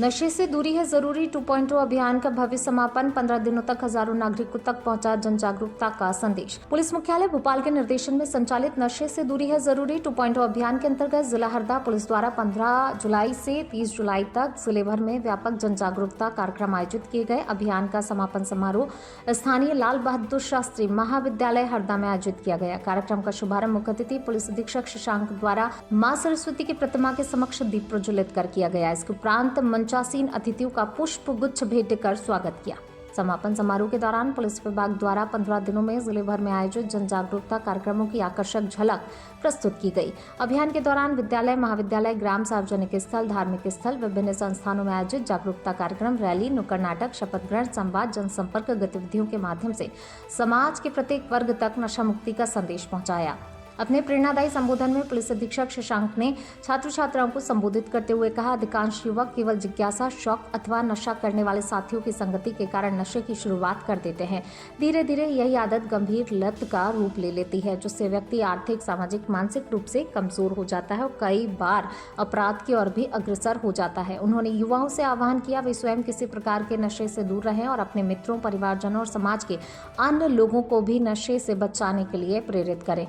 नशे से दूरी है जरूरी 2.0 अभियान का भव्य समापन। 15 दिनों तक हजारों नागरिकों तक पहुंचा जन जागरूकता का संदेश। पुलिस मुख्यालय भोपाल के निर्देशन में संचालित नशे से दूरी है जरूरी 2.0 अभियान के अंतर्गत जिला हरदा पुलिस द्वारा 15 जुलाई से 30 जुलाई तक जिले भर में व्यापक जन जागरूकता कार्यक्रम आयोजित किए गए। अभियान का समापन समारोह स्थानीय लाल बहादुर शास्त्री महाविद्यालय हरदा में आयोजित किया गया। कार्यक्रम का शुभारंभ मुख्य अतिथि पुलिस अधीक्षक शशांक द्वारा मां सरस्वती की प्रतिमा के समक्ष दीप प्रज्वलित कर किया गया। इसके उपरांत मंचासीन अतिथियों का पुष्प गुच्छ भेंट कर स्वागत किया। समापन समारोह के दौरान पुलिस विभाग द्वारा 15 दिनों में जिले भर में आयोजित जन जागरूकता कार्यक्रमों की आकर्षक झलक प्रस्तुत की गई। अभियान के दौरान विद्यालय, महाविद्यालय, ग्राम, सार्वजनिक स्थल, धार्मिक स्थल, विभिन्न संस्थानों में आयोजित जागरूकता कार्यक्रम, रैली, नुक्कड़ नाटक, शपथ ग्रहण, संवाद, जनसंपर्क गतिविधियों के माध्यम से समाज के प्रत्येक वर्ग तक नशा मुक्ति का संदेश पहुंचाया। अपने प्रेरणादायी संबोधन में पुलिस अधीक्षक शशांक ने छात्र छात्राओं को संबोधित करते हुए कहा, अधिकांश युवक केवल जिज्ञासा, शौक अथवा नशा करने वाले साथियों की संगति के कारण नशे की शुरुआत कर देते हैं। धीरे धीरे यही आदत गंभीर लत का रूप ले लेती है, जिससे व्यक्ति आर्थिक, सामाजिक, मानसिक रूप से कमजोर हो जाता है और कई बार अपराध की ओर भी अग्रसर हो जाता है। उन्होंने युवाओं से आह्वान किया वे स्वयं किसी प्रकार के नशे से दूर रहें और अपने मित्रों, परिवारजनों और समाज के अन्य लोगों को भी नशे से बचाने के लिए प्रेरित करें।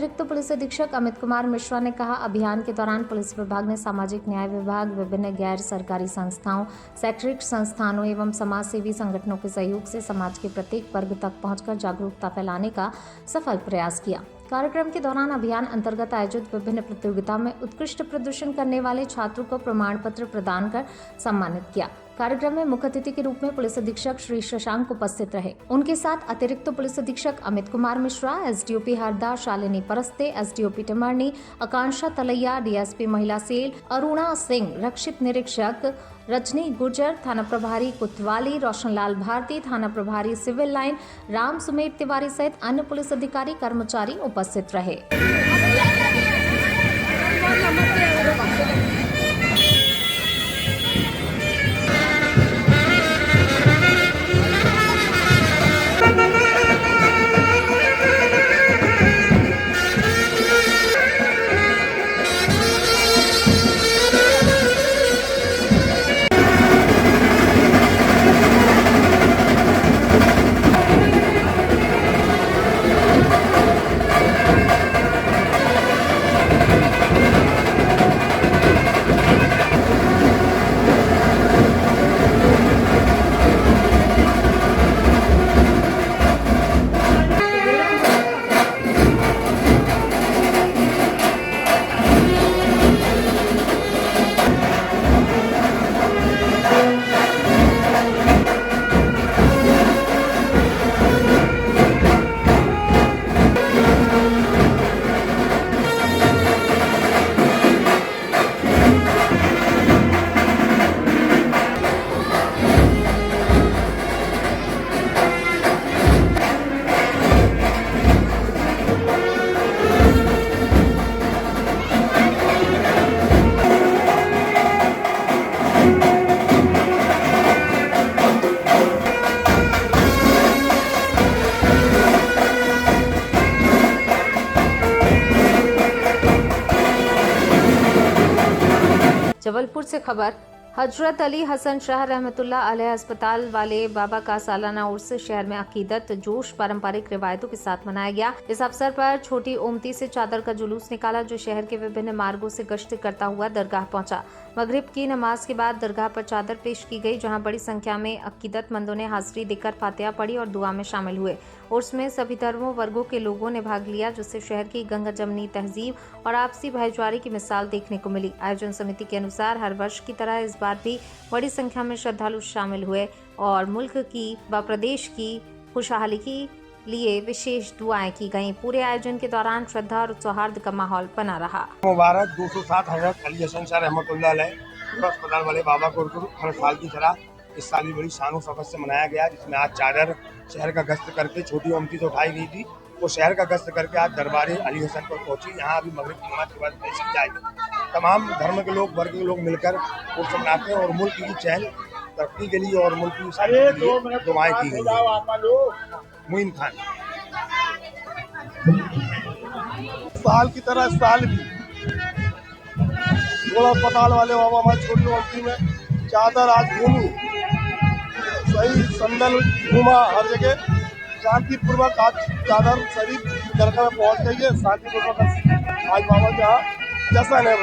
तो पुलिस अधीक्षक अमित कुमार मिश्रा ने कहा, अभियान के दौरान पुलिस विभाग ने सामाजिक न्याय विभाग, विभिन्न गैर सरकारी संस्थाओं, शैक्षणिक संस्थानों एवं समाज सेवी संगठनों के सहयोग से समाज के प्रत्येक वर्ग तक पहुंचकर जागरूकता फैलाने का सफल प्रयास किया। कार्यक्रम के दौरान अभियान अंतर्गत आयोजित विभिन्न प्रतियोगिताओं में उत्कृष्ट प्रदर्शन करने वाले छात्रों को प्रमाण पत्र प्रदान कर सम्मानित किया। कार्यक्रम में मुख्य अतिथि के रूप में पुलिस अधीक्षक श्री शशांक उपस्थित रहे। उनके साथ अतिरिक्त पुलिस अधीक्षक अमित कुमार मिश्रा, एसडीओपी हरदा शालिनी परस्ते, एसडीओपी टिमरनी आकांक्षा तलैया, डीएसपी महिला सेल अरुणा सिंह, रक्षित निरीक्षक रजनी गुर्जर, थाना प्रभारी कोतवाली रोशनलाल भारती, थाना प्रभारी सिविल लाइन राम सुमेर तिवारी सहित अन्य पुलिस अधिकारी कर्मचारी उपस्थित रहे। जबलपुर से खबर। हजरत अली हसन शाह रहमतुल्लाह अलैह अस्पताल वाले बाबा का सालाना उर्स शहर में अकीदत, जोश, पारंपरिक रिवायतों के साथ मनाया गया। इस अवसर पर छोटी ओमती से चादर का जुलूस निकाला जो शहर के विभिन्न मार्गों से गश्त करता हुआ दरगाह पहुंचा। मगरिब की नमाज के बाद दरगाह पर चादर पेश की गई, जहां बड़ी संख्या में अकीदतमंदों ने हाजिरी देकर फातिहा पढ़ी और दुआ में शामिल हुए। उर्स में सभी धर्मों वर्गों के लोगों ने भाग लिया, जिससे शहर की गंगा जमनी तहजीब और आपसी भाईचारे की मिसाल देखने को मिली। आयोजन समिति के अनुसार हर वर्ष की तरह इस बार भी बड़ी संख्या में श्रद्धालु शामिल हुए और मुल्क की व प्रदेश की खुशहाली के लिए विशेष दुआएं की गईं। पूरे आयोजन के दौरान श्रद्धा और सौहार्द का माहौल बना रहा। मुबारक 207 हजरत अली हसन शाह रहमतुल्लाह अलैह अस्पताल वाले बाबा को हर साल की तरह इस साल भी बड़ी शान शौकत से मनाया गया, जिसमें आज चादर शहर का गश्त करके छोटी ओमती तो उठाई गई थी, वो शहर का गश्त करके आज दरबार अली हसन पर पहुंची। यहाँ अभी मगरिब की नमाज के बाद पेश की जाएगी। तमाम धर्म के लोग, वर्ग के लोग मिलकर उर्स मनाते हैं और मुल्क की चैन तरक्की के लिए और मुल्क की शांति के लिए दुआएं की गई। मुइन खान। साल की तरह साल भी थोड़ा अस्पताल वाले बाबा हमारी छोटी ओमती में चादर आज घूमी, सही संदल घूमा हर जगह, शांतिपूर्वक आज चादर शरीफ दरगाह में पहुंच गई है। शांतिपूर्वक आज बाबा के यहाँ जश्न है।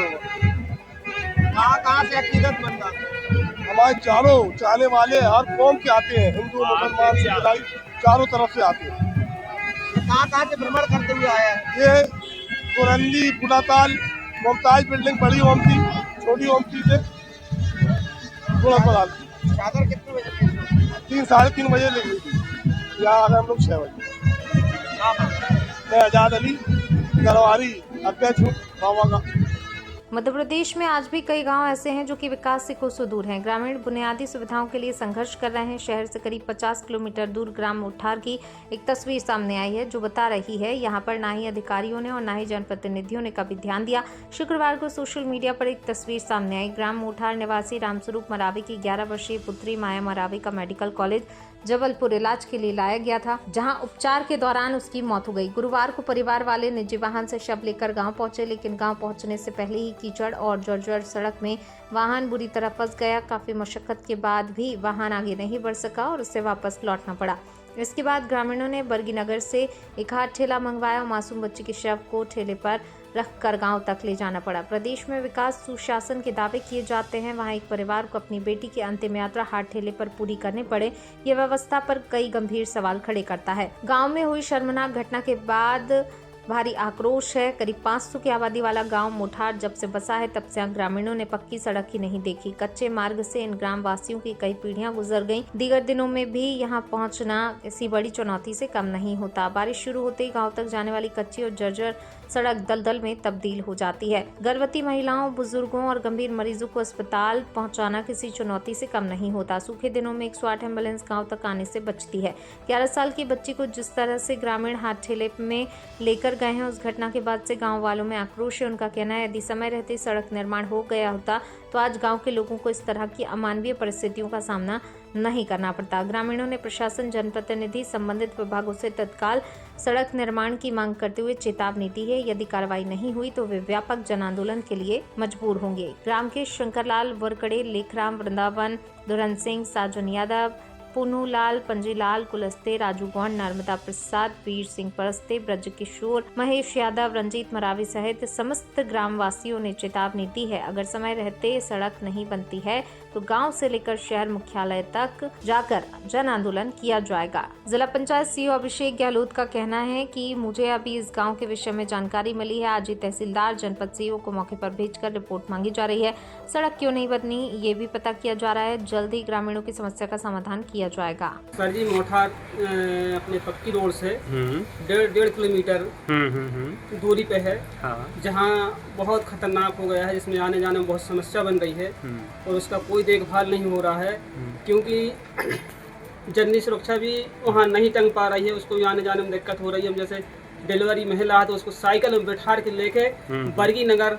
कहाँ से अकीदत बन रहा है? हमारे चारों चाहने वाले हर कौम के आते हैं, हिंदू मुसलमान सिख चारों तरफ से आते हैं। कहाँ से भ्रमण करते हुए आया है? ये कुरंदी, पुलाताल, मुमताज बिल्डिंग, बड़ी ओमती, छोटी ओमती से चादर कितने बजे पेश हुई? 3 साढ़े 3 बजे लिख ली थी। यहाँ आ गए हम लोग 6 बजे। मैं आजाद अली गरवारी अध्यक्ष हूँ बाबा का। मध्य प्रदेश में आज भी कई गांव ऐसे हैं जो कि विकास से कोसों दूर हैं। ग्रामीण बुनियादी सुविधाओं के लिए संघर्ष कर रहे हैं। शहर से करीब 50 किलोमीटर दूर ग्राम मोठार की एक तस्वीर सामने आई है जो बता रही है यहाँ पर ना ही अधिकारियों ने और ना ही जनप्रतिनिधियों ने कभी ध्यान दिया। शुक्रवार को सोशल मीडिया पर एक तस्वीर सामने आई। ग्राम मोठार निवासी रामस्वरूप मरावी की 11 वर्षीय पुत्री माया मरावी का मेडिकल कॉलेज जबलपुर इलाज के लिए लाया गया था, जहां उपचार के दौरान उसकी मौत हो गई। गुरुवार को परिवार वाले निजी वाहन से शव लेकर गांव पहुंचे, लेकिन गांव पहुंचने से पहले ही कीचड़ और जर्जर सड़क में वाहन बुरी तरह फंस गया। काफी मशक्कत के बाद भी वाहन आगे नहीं बढ़ सका और उसे वापस लौटना पड़ा। इसके बाद ग्रामीणों ने बरगीनगर से एक हाथ ठेला मंगवाया। मासूम बच्ची के शव को ठेले पर रखकर गांव तक ले जाना पड़ा। प्रदेश में विकास सुशासन के दावे किए जाते हैं, वहां एक परिवार को अपनी बेटी की अंतिम यात्रा हाथ ठेले पर पूरी करने पड़े, ये व्यवस्था पर कई गंभीर सवाल खड़े करता है। गांव में हुई शर्मनाक घटना के बाद भारी आक्रोश है। करीब 500 की आबादी वाला गांव मोठार जब से बसा है तब से यहाँ ग्रामीणों ने पक्की सड़क ही नहीं देखी। कच्चे मार्ग से इन ग्राम वासियों की कई पीढ़ियां गुजर गईं। दीगर दिनों में भी यहाँ पहुँचना किसी बड़ी चुनौती से कम नहीं होता। बारिश शुरू होते ही गाँव तक जाने वाली कच्ची और जर्जर सड़क दलदल में तब्दील हो जाती है। गर्भवती महिलाओं, बुजुर्गों और गंभीर मरीजों को अस्पताल पहुंचाना किसी चुनौती से कम नहीं होता। सूखे दिनों में 108 एम्बुलेंस गांव तक आने से बचती है। 11 साल की बच्ची को जिस तरह से ग्रामीण हाथ ठेले में लेकर गए हैं, उस घटना के बाद से गांव वालों में आक्रोश है। उनका कहना है यदि समय रहते सड़क निर्माण हो गया होता तो आज गाँव के लोगों को इस तरह की अमानवीय परिस्थितियों का सामना नहीं करना पड़ता। ग्रामीणों ने प्रशासन, जनप्रतिनिधि, संबंधित विभागों से तत्काल सड़क निर्माण की मांग करते हुए चेतावनी दी है। यदि कार्रवाई नहीं हुई तो वे व्यापक जन आंदोलन के लिए मजबूर होंगे। ग्राम के शंकरलाल वरकड़े, लेखराम वृंदावन, दुरंत सिंह, साजन यादव, पुनूलाल, पंजीलाल कुलस्ते, राजू गौंड, नर्मदा प्रसाद, वीर सिंह परस्ते, ब्रज किशोर, महेश यादव, रंजीत मरावी सहित समस्त ग्रामवासियों ने चेतावनी दी है। अगर समय रहते सड़क नहीं बनती है तो गांव से लेकर शहर मुख्यालय तक जाकर जन आंदोलन किया जाएगा। जिला पंचायत सीईओ अभिषेक गहलोत का कहना है कि मुझे अभी इस गांव के विषय में जानकारी मिली है। आज ही तहसीलदार, जनपद सीईओ को मौके पर भेजकर रिपोर्ट मांगी जा रही है। सड़क क्यों नहीं बनी ये भी पता किया जा रहा है। जल्द ही ग्रामीणों की समस्या का समाधान किया जाएगा। सर जी, मोठार अपने पक्की रोड से 1.5 किलोमीटर दूरी पे है, जहाँ बहुत खतरनाक हो गया है, जिसमें आने जाने में बहुत समस्या बन रही है और उसका कोई देखभाल नहीं हो रहा है, क्योंकि जननी सुरक्षा भी वहाँ नहीं टंग पा रही है। उसको भी आने जाने में दिक्कत हो रही है। हम जैसे डिलीवरी महिला है तो उसको साइकिल में बैठा के लेके बरगी नगर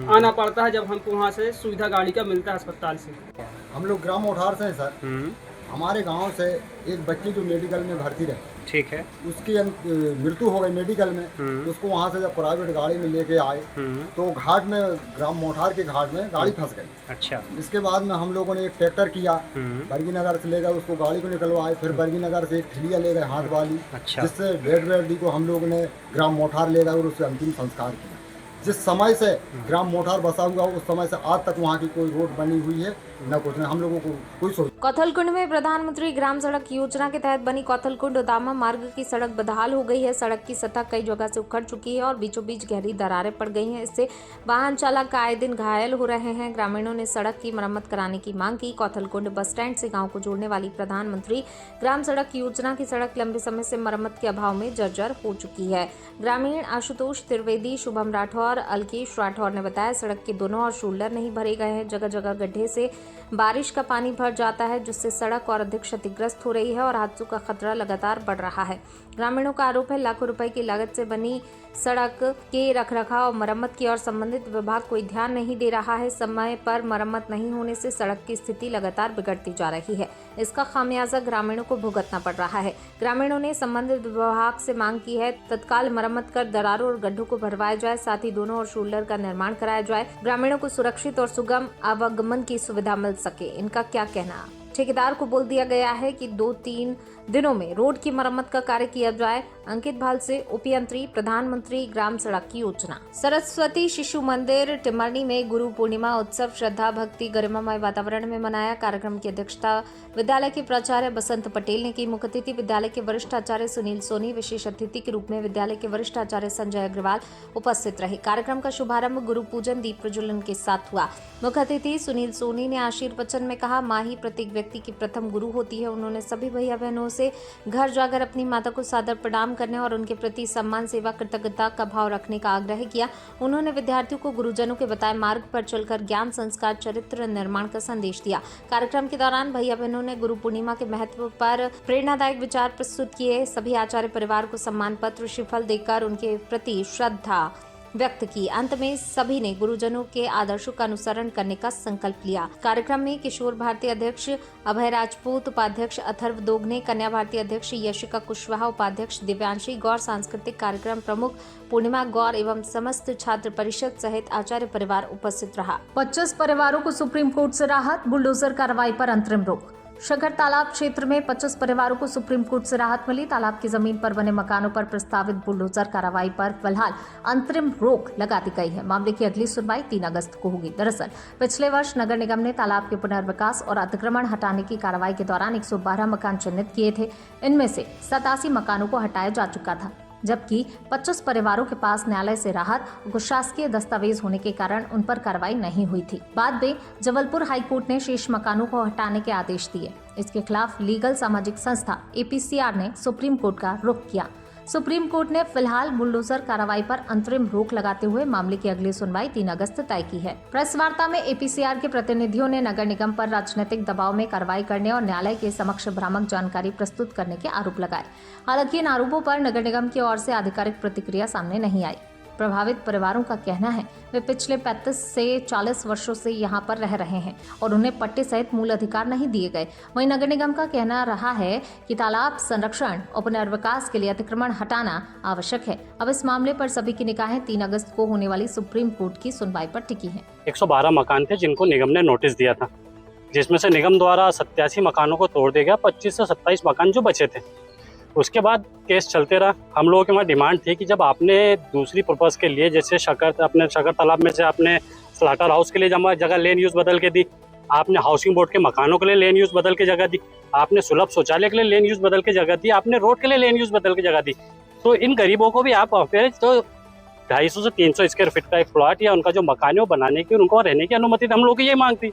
आना पड़ता है, जब हमको वहाँ से सुविधा गाड़ी का मिलता है अस्पताल से। हम लोग ग्राम मोठार से हैं सर। हमारे गांव से एक बच्ची जो मेडिकल में भर्ती रही, ठीक है, उसकी मृत्यु हो गई मेडिकल में। तो उसको वहां से जब प्राइवेट गाड़ी में लेके आए तो घाट में, ग्राम मोठार के घाट में गाड़ी फंस गई। अच्छा। इसके बाद में हम लोगों ने एक ट्रैक्टर किया, बरगी नगर से ले गए उसको, गाड़ी को निकलवाए, फिर बरगी नगर से एक ठिलिया ले गए हाथ वाली। अच्छा। जिससे डेड बॉडी को हम लोगों ने ग्राम मोठार ले गए और उससे अंतिम संस्कार किया। जिस समय से ग्राम मोठार बसा हुआ उस समय से आज तक वहाँ की कोई रोड बनी हुई है न कुछ, हम लोगों को कोई सोच। कौथलकुंड में प्रधानमंत्री ग्राम सड़क योजना के तहत बनी कौथलकुंड उदामा मार्ग की सड़क बदहाल हो गई है। सड़क की सतह कई जगह से उखड़ चुकी है और बीचों बीच गहरी दरारें पड़ गई हैं। इससे वाहन चालक आए दिन घायल हो रहे हैं। ग्रामीणों ने सड़क की मरम्मत कराने की मांग की। कौथलकुंड बस स्टैंड से गाँव को जोड़ने वाली प्रधानमंत्री ग्राम सड़क योजना की सड़क लंबे समय से मरम्मत के अभाव में जर्जर हो चुकी है। ग्रामीण आशुतोष त्रिवेदी, शुभम राठौर, अलकेश राठौर ने बताया सड़क के दोनों और शोल्डर नहीं भरे गए हैं। जगह जगह गड्ढे से बारिश का पानी भर जाता है, जिससे सड़क और अधिक क्षतिग्रस्त हो रही है और हादसों का खतरा लगातार बढ़ रहा है। ग्रामीणों का आरोप है लाखों रुपए की लागत से बनी सड़क के रखरखाव और मरम्मत की और संबंधित विभाग कोई ध्यान नहीं दे रहा है। समय पर मरम्मत नहीं होने से सड़क की स्थिति लगातार बिगड़ती जा रही है। इसका खामियाजा ग्रामीणों को भुगतना पड़ रहा है। ग्रामीणों ने संबंधित विभाग से मांग की है तत्काल मरम्मत कर दरारों और गड्ढों को भरवाया जाए, साथ ही दोनों और शोल्डर का निर्माण कराया जाए। ग्रामीणों को सुरक्षित और सुगम आवागमन की सुविधा सुविधा मिल सके। इनका क्या कहना? ठेकेदार को बोल दिया गया है कि 2-3 दिनों में रोड की मरम्मत का कार्य किया जाए। अंकित भाल से उपयंत्री, प्रधानमंत्री ग्राम सड़क की योजना। सरस्वती शिशु मंदिर टिमरनी में गुरु पूर्णिमा उत्सव श्रद्धा भक्ति गरिमामय वातावरण में मनाया। कार्यक्रम की अध्यक्षता विद्यालय के प्राचार्य बसंत पटेल ने की। मुख्य अतिथि विद्यालय के वरिष्ठ आचार्य सुनील सोनी, विशेष अतिथि के रूप में विद्यालय के वरिष्ठ आचार्य संजय अग्रवाल उपस्थित रहे। कार्यक्रम का शुभारंभ गुरु पूजन दीप प्रज्वलन के साथ हुआ। मुख्य अतिथि सुनील सोनी ने आशीर्वचन में कहा, माँ ही प्रत्येक व्यक्ति की प्रथम गुरु होती है। उन्होंने सभी भैया बहनों से घर जाकर अपनी माता को सादर प्रणाम करने और उनके प्रति सम्मान, सेवा, कृतज्ञता का भाव रखने का आग्रह किया। उन्होंने विद्यार्थियों को गुरुजनों के बताए मार्ग पर चलकर ज्ञान, संस्कार, चरित्र निर्माण का संदेश दिया। कार्यक्रम के दौरान भैया बहनों ने गुरु पूर्णिमा के महत्व पर प्रेरणादायक विचार प्रस्तुत किए। सभी आचार्य परिवार को सम्मान पत्र, श्रीफल देकर उनके प्रति श्रद्धा व्यक्त की। अंत में सभी ने गुरुजनों के आदर्शों का अनुसरण करने का संकल्प लिया। कार्यक्रम में किशोर भारती अध्यक्ष अभय राजपूत, उपाध्यक्ष अथर्व दोगने, कन्या भारती अध्यक्ष यशिका कुशवाहा, उपाध्यक्ष दिव्यांशी गौर, सांस्कृतिक कार्यक्रम प्रमुख पूर्णिमा गौर एवं समस्त छात्र परिषद सहित आचार्य परिवार उपस्थित रहा। 25 परिवारों को सुप्रीम कोर्ट से राहत, बुलडोजर कार्रवाई पर अंतरिम रोक। शकर तालाब क्षेत्र में 25 परिवारों को सुप्रीम कोर्ट से राहत मिली। तालाब की जमीन पर बने मकानों पर प्रस्तावित बुलडोजर कार्रवाई पर फिलहाल अंतरिम रोक लगा दी गई है। मामले की अगली सुनवाई 3 अगस्त को होगी। दरअसल पिछले वर्ष नगर निगम ने तालाब के पुनर्विकास और अतिक्रमण हटाने की कार्रवाई के दौरान 112 मकान चिन्हित किए थे। इनमें से 87 मकानों को हटाया जा चुका था, जबकि 25 परिवारों के पास न्यायालय से राहत और शासकीय दस्तावेज होने के कारण उन पर कार्रवाई नहीं हुई थी। बाद में जबलपुर हाईकोर्ट ने शेष मकानों को हटाने के आदेश दिए। इसके खिलाफ लीगल सामाजिक संस्था APCR ने सुप्रीम कोर्ट का रुख किया। सुप्रीम कोर्ट ने फिलहाल बुलडोजर कार्रवाई पर अंतरिम रोक लगाते हुए मामले की अगली सुनवाई 3 अगस्त तय की है। प्रेस वार्ता में APCR के प्रतिनिधियों ने नगर निगम पर राजनीतिक दबाव में कार्रवाई करने और न्यायालय के समक्ष भ्रामक जानकारी प्रस्तुत करने के आरोप लगाए। हालांकि इन आरोपों पर नगर निगम की ओर से आधिकारिक प्रतिक्रिया सामने नहीं आई। प्रभावित परिवारों का कहना है वे पिछले 35 से 40 वर्षों से यहां पर रह रहे हैं और उन्हें पट्टे सहित मूल अधिकार नहीं दिए गए। वहीं नगर निगम का कहना रहा है कि तालाब संरक्षण और पुनर्विकास के लिए अतिक्रमण हटाना आवश्यक है। अब इस मामले पर सभी की निगाहें 3 अगस्त को होने वाली सुप्रीम कोर्ट की सुनवाई पर टिकी हैं। 112 मकान थे जिनको निगम ने नोटिस दिया था, जिसमें से निगम द्वारा 87 मकानों को तोड़ दिया गया। 25 से 27 मकान जो बचे थे, उसके बाद केस चलते रहा। हम लोगों के वहाँ डिमांड थी कि जब आपने दूसरी पर्पज़ के लिए, जैसे अपने शकर तालाब में से आपने स्लाटर हाउस के लिए जगह लेन यूज़ बदल के दी, आपने हाउसिंग बोर्ड के मकानों के लिए लेन यूज़ बदल के जगह दी, आपने सुलभ शौचालय के लिए लेन यूज़ बदल के जगह दी, आपने रोड के लिए लेन यूज़ बदल के जगह दी, तो इन गरीबों को भी आप तो 250 से 300 स्क्वायर फीट का एक प्लॉट या उनका जो मकान है वो बनाने की, उनको रहने की अनुमति, हम लोग की ये मांग थी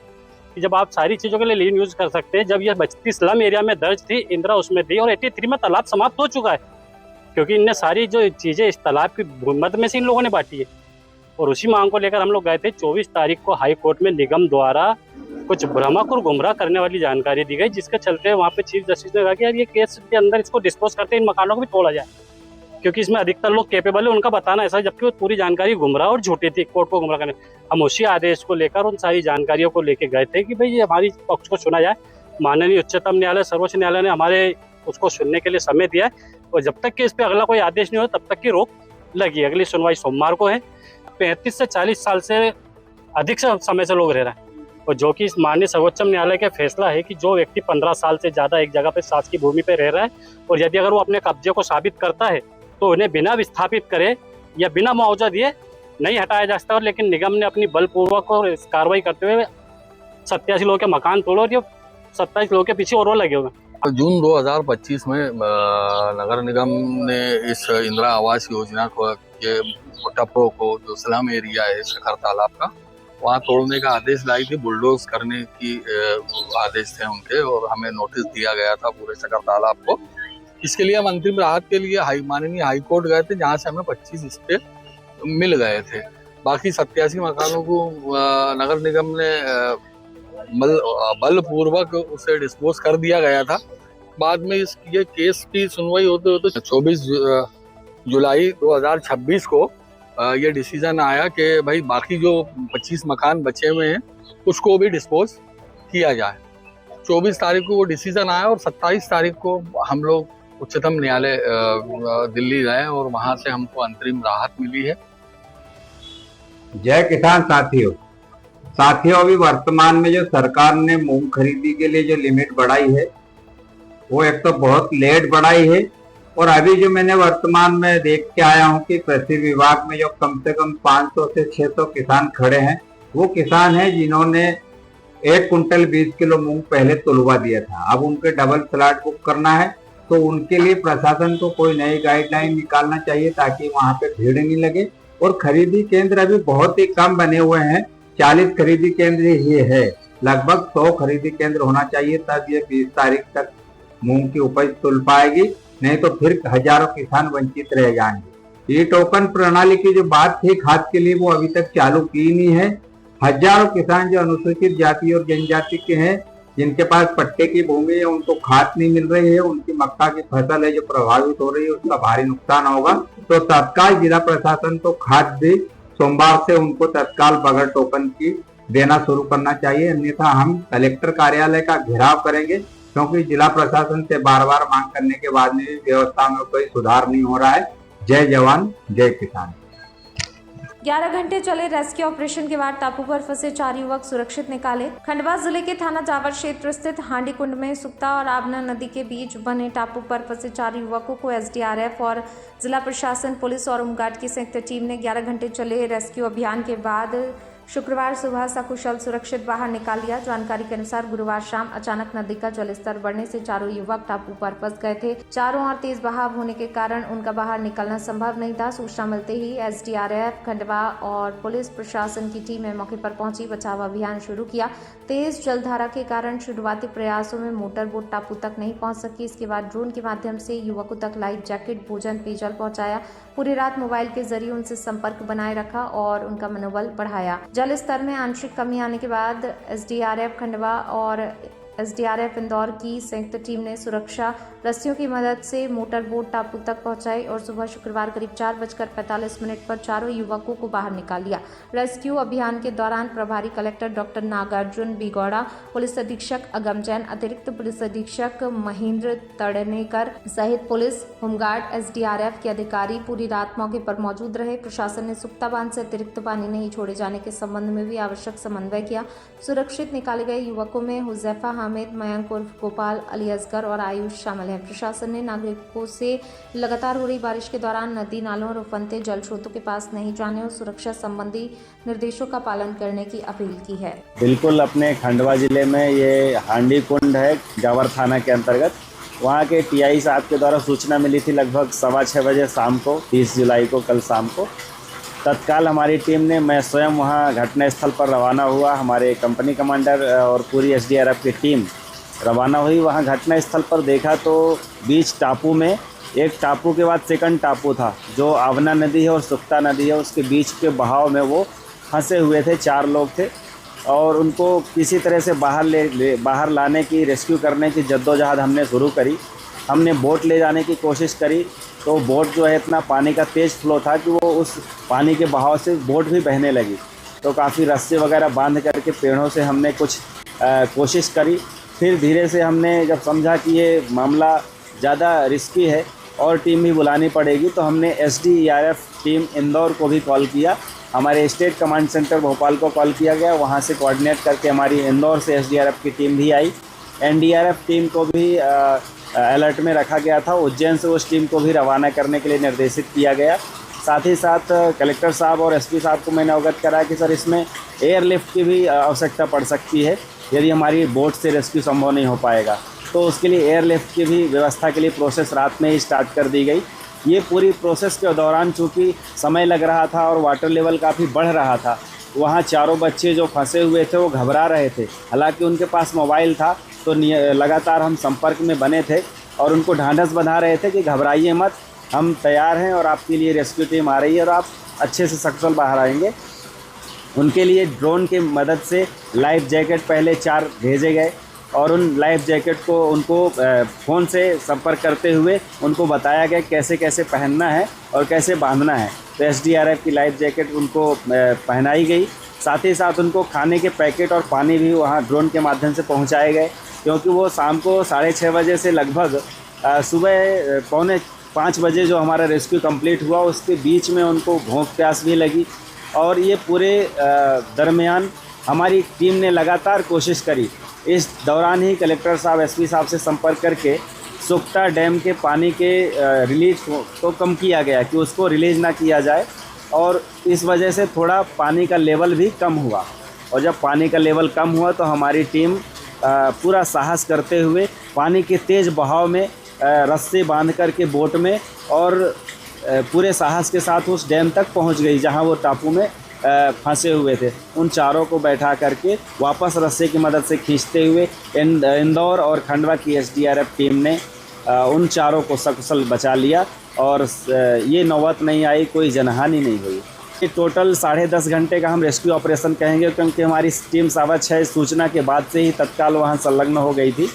कि जब आप सारी चीज़ों के लिए लेन यूज़ कर सकते हैं। जब ये बचती स्लम एरिया में दर्ज थी, इंदिरा उसमें दी, और 83 में तालाब समाप्त हो चुका है, क्योंकि इनने सारी जो चीज़ें इस तालाब की मद में से इन लोगों ने बांटी है। और उसी मांग को लेकर हम लोग गए थे। 24 तारीख को हाई कोर्ट में निगम द्वारा कुछ भ्रामक और गुमराह करने वाली जानकारी दी गई, जिसके चलते वहाँ पे चीफ जस्टिस ने कहा कि यार ये केस के अंदर इसको डिस्पोज करते इन मकानों को भी तोड़ा जाए, क्योंकि इसमें अधिकतर लोग कैपेबल है उनका बताना ऐसा, जबकि वो पूरी जानकारी गुमराह और झूठी थी, कोर्ट को गुमराह करने। हम उसी आदेश को लेकर उन सारी जानकारियों को लेकर गए थे कि भाई ये हमारी पक्ष को सुना जाए। माननीय उच्चतम न्यायालय, सर्वोच्च न्यायालय ने हमारे उसको सुनने के लिए समय दिया है, और जब तक कि इस पर अगला कोई आदेश नहीं हो तब तक की रोक लगी। अगली सुनवाई सोमवार को है। 35 से 40 साल से अधिक समय से लोग रह रहे हैं, और जो कि इस माननीय सर्वोच्चम न्यायालय का फैसला है कि जो व्यक्ति 15 साल से ज़्यादा एक जगह पर शासकीय भूमि पर रह रहा है, और यदि अगर वो अपने कब्जे को साबित करता है तो उन्हें बिना विस्थापित करे या बिना मुआवजा दिए नहीं हटाया जा सकता। लेकिन निगम ने अपनी बलपूर्वक और कार्रवाई करते हुए 87 लोगों के मकान तोड़े, और ये 27 लोगों के पीछे और लगे हुए हैं। जून 2025 में नगर निगम ने इस इंदिरा आवास योजना को के टप्पो को, जो स्लम एरिया है शकर तालाब का, वहाँ तोड़ने का आदेश लाई थी, बुलडोज करने की आदेश थे उनके, और हमें नोटिस दिया गया था पूरे शकर तालाब को। इसके लिए हम अंतिम राहत के लिए माननीय हाई कोर्ट गए थे, जहाँ से हमें 25 स्टे मिल गए थे। बाकी 87 मकानों को नगर निगम ने बलपूर्वक उसे डिस्पोज कर दिया गया था। बाद में ये केस की सुनवाई होते होते 24 जुलाई 2026 को ये डिसीजन आया कि भाई बाकी जो 25 मकान बचे हुए हैं उसको भी डिस्पोज किया जाए। 24 तारीख को वो डिसीजन आया, और 27 तारीख को हम लोग उच्चतम न्यायालय दिल्ली गए, और वहां से हमको अंतरिम राहत मिली है। जय किसान साथियों, साथियों, अभी वर्तमान में जो सरकार ने मूंग खरीदी के लिए जो लिमिट बढ़ाई है वो एक तो बहुत लेट बढ़ाई है, और अभी जो मैंने वर्तमान में देख के आया हूँ कि कृषि विभाग में जो कम से कम 500 से 600 किसान खड़े हैं, वो किसान हैं जिन्होंने 1 कुंटल 20 किलो मूंग पहले तुलवा दिया था। अब उनके डबल स्लॉट बुक करना है, तो उनके लिए प्रशासन को कोई नई गाइडलाइन निकालना चाहिए ताकि वहां पे भीड़ नहीं लगे। और खरीदी केंद्र अभी बहुत ही कम बने हुए हैं, 40 खरीदी केंद्र ही है, लगभग 100 खरीदी केंद्र होना चाहिए, तब ये 20 तारीख तक मूंग की उपज तुल पाएगी, नहीं तो फिर हजारों किसान वंचित रह जाएंगे। ये टोकन प्रणाली की जो बात थी खाद के लिए, वो अभी तक चालू की नहीं है। हजारों किसान जो अनुसूचित जाति और जनजाति के हैं, जिनके पास पट्टे की भूमि है, उनको खाद नहीं मिल रही है, उनकी मक्का की फसल है जो प्रभावित हो रही है, उसका भारी नुकसान होगा। तो तत्काल जिला प्रशासन तो खाद भी सोमवार से उनको तत्काल बगैर टोकन की देना शुरू करना चाहिए, अन्यथा हम कलेक्टर कार्यालय का घेराव करेंगे, क्योंकि जिला प्रशासन से बार बार मांग करने के बाद में व्यवस्था में कोई सुधार नहीं हो रहा है। जय जवान जय किसान। 11 घंटे चले रेस्क्यू ऑपरेशन के बाद टापू पर फंसे 4 युवक सुरक्षित निकाले। खंडवा जिले के थाना जावर क्षेत्र स्थित हांडी कुंड में सुक्ता और आवना नदी के बीच बने टापू पर फंसे 4 युवकों को एसडीआरएफ और जिला प्रशासन, पुलिस और होमगार्ड की संयुक्त टीम ने 11 घंटे चले रेस्क्यू अभियान के बाद शुक्रवार सुबह सकुशल सुरक्षित बाहर निकाल लिया। जानकारी के अनुसार गुरुवार शाम अचानक नदी का जलस्तर बढ़ने से चारों युवक टापू पर फंस गए थे। चारों ओर तेज बहाव होने के कारण उनका बाहर निकलना संभव नहीं था। सूचना मिलते ही एसडीआरएफ खंडवा और पुलिस प्रशासन की टीमें मौके पर पहुंची, बचाव अभियान शुरू किया। तेज जलधारा के कारण शुरुआती प्रयासों में मोटर बोट टापू तक नहीं पहुंच सकी। इसके बाद ड्रोन के माध्यम से युवकों तक लाइफ जैकेट, भोजन, पेयजल पहुंचाया। पूरी रात मोबाइल के जरिए उनसे संपर्क बनाए रखा और उनका मनोबल बढ़ाया। जल स्तर में आंशिक कमी आने के बाद एसडीआरएफ खंडवा और एसडीआरएफ इंदौर की संयुक्त टीम ने सुरक्षा रस्सियों की मदद से मोटर बोट टापू तक पहुंचाई और सुबह शुक्रवार करीब 4:45 पर चारों युवकों को बाहर निकाल लिया। रेस्क्यू अभियान के दौरान प्रभारी collector doctor Nagarjuna B Gowda, police अधीक्षक अगम जैन, अतिरिक्त पुलिस अधीक्षक महेंद्र तड़नेकर सहित पुलिस, होमगार्ड, एसडीआरएफ के अधिकारी पूरी रात मौके पर मौजूद रहे। प्रशासन ने सुक्ता बांध से अतिरिक्त पानी नहीं छोड़े जाने के संबंध में भी आवश्यक समन्वय किया। सुरक्षित निकाले गए युवकों में हुजैफा हामिद, मयंक उर्फ गोपाल, अली असगर और आयुष शामिल हैं। प्रशासन ने नागरिकों से लगातार हो रही बारिश के दौरान नदी, नालों और उफनते जल स्रोतों के पास नहीं जाने और सुरक्षा संबंधी निर्देशों का पालन करने की अपील की है। बिल्कुल, अपने खंडवा जिले में ये हांडी कुंड है, जावर थाना के अंतर्गत। वहाँ के टीआई साहब के द्वारा सूचना मिली थी लगभग 6:15 बजे शाम को, 30 जुलाई को, कल शाम को। तत्काल हमारी टीम ने, मैं स्वयं वहाँ घटनास्थल पर रवाना हुआ, हमारे कंपनी कमांडर और पूरी एसडीआरएफ की टीम रवाना हुई। वहाँ घटनास्थल पर देखा तो बीच टापू में, एक टापू के बाद सेकंड टापू था जो आवना नदी है और सुक्ता नदी है, उसके बीच के बहाव में वो फंसे हुए थे। 4 लोग थे और उनको किसी तरह से बाहर लाने की, रेस्क्यू करने की जद्दोजहद हमने शुरू करी। हमने बोट ले जाने की कोशिश करी तो बोट जो है, इतना पानी का तेज़ फ्लो था कि वो उस पानी के बहाव से बोट भी बहने लगी। तो काफ़ी रस्से वगैरह बांध करके पेड़ों से हमने कुछ कोशिश करी। फिर धीरे से हमने जब समझा कि ये मामला ज़्यादा रिस्की है और टीम भी बुलानी पड़ेगी, तो हमने एसडीआरएफ टीम इंदौर को भी कॉल किया। हमारे स्टेट कमांड सेंटर भोपाल को कॉल किया गया, वहाँ से कोऑर्डिनेट करके हमारी इंदौर से एसडीआरएफ की टीम भी आई। एनडीआरएफ टीम को भी अलर्ट में रखा गया था। उज्जैन से उस टीम को भी रवाना करने के लिए निर्देशित किया गया। साथ ही साथ कलेक्टर साहब और एसपी साहब को मैंने अवगत कराया कि सर, इसमें एयरलिफ्ट की भी आवश्यकता पड़ सकती है यदि हमारी बोट से रेस्क्यू संभव नहीं हो पाएगा। तो उसके लिए एयरलिफ्ट की भी व्यवस्था के लिए प्रोसेस रात में ही स्टार्ट कर दी गई। ये पूरी प्रोसेस के दौरान चूँकि समय लग रहा था और वाटर लेवल काफ़ी बढ़ रहा था, वहाँ चारों बच्चे जो फंसे हुए थे वो घबरा रहे थे। हालांकि उनके पास मोबाइल था, तो लगातार हम संपर्क में बने थे और उनको ढांढस बंधा रहे थे कि घबराइए मत, हम तैयार हैं और आपके लिए रेस्क्यू टीम आ रही है और आप अच्छे से सकुशल बाहर आएंगे। उनके लिए ड्रोन की मदद से लाइफ जैकेट पहले 4 भेजे गए और उन लाइफ जैकेट को उनको फ़ोन से संपर्क करते हुए उनको बताया गया कैसे कैसे पहनना है और कैसे बांधना है। तो एसडीआरएफ की लाइफ जैकेट उनको पहनाई गई। साथ ही साथ उनको खाने के पैकेट और पानी भी वहाँ ड्रोन के माध्यम से पहुँचाए गए, क्योंकि वो शाम को 6:30 बजे से लगभग सुबह 4:45 बजे जो हमारा रेस्क्यू कंप्लीट हुआ, उसके बीच में उनको भूख प्यास भी लगी और ये पूरे दरमियान हमारी टीम ने लगातार कोशिश करी। इस दौरान ही कलेक्टर साहब, एसपी साहब से संपर्क करके सुकता डैम के पानी के रिलीज को कम किया गया कि उसको रिलीज ना किया जाए, और इस वजह से थोड़ा पानी का लेवल भी कम हुआ। और जब पानी का लेवल कम हुआ तो हमारी टीम पूरा साहस करते हुए पानी के तेज़ बहाव में रस्से बांध कर के बोट में और पूरे साहस के साथ उस डैम तक पहुंच गई जहां वो टापू में फंसे हुए थे। उन चारों को बैठा करके वापस रस्से की मदद से खींचते हुए इंदौर और खंडवा की एसडीआरएफ टीम ने उन चारों को सकुशल बचा लिया और ये नौबत नहीं आई, कोई जनहानि नहीं हुई। ये टोटल 10.5 घंटे का हम रेस्क्यू ऑपरेशन कहेंगे, क्योंकि हमारी टीम 6:15 सूचना के बाद से ही तत्काल वहाँ संलग्न हो गई थी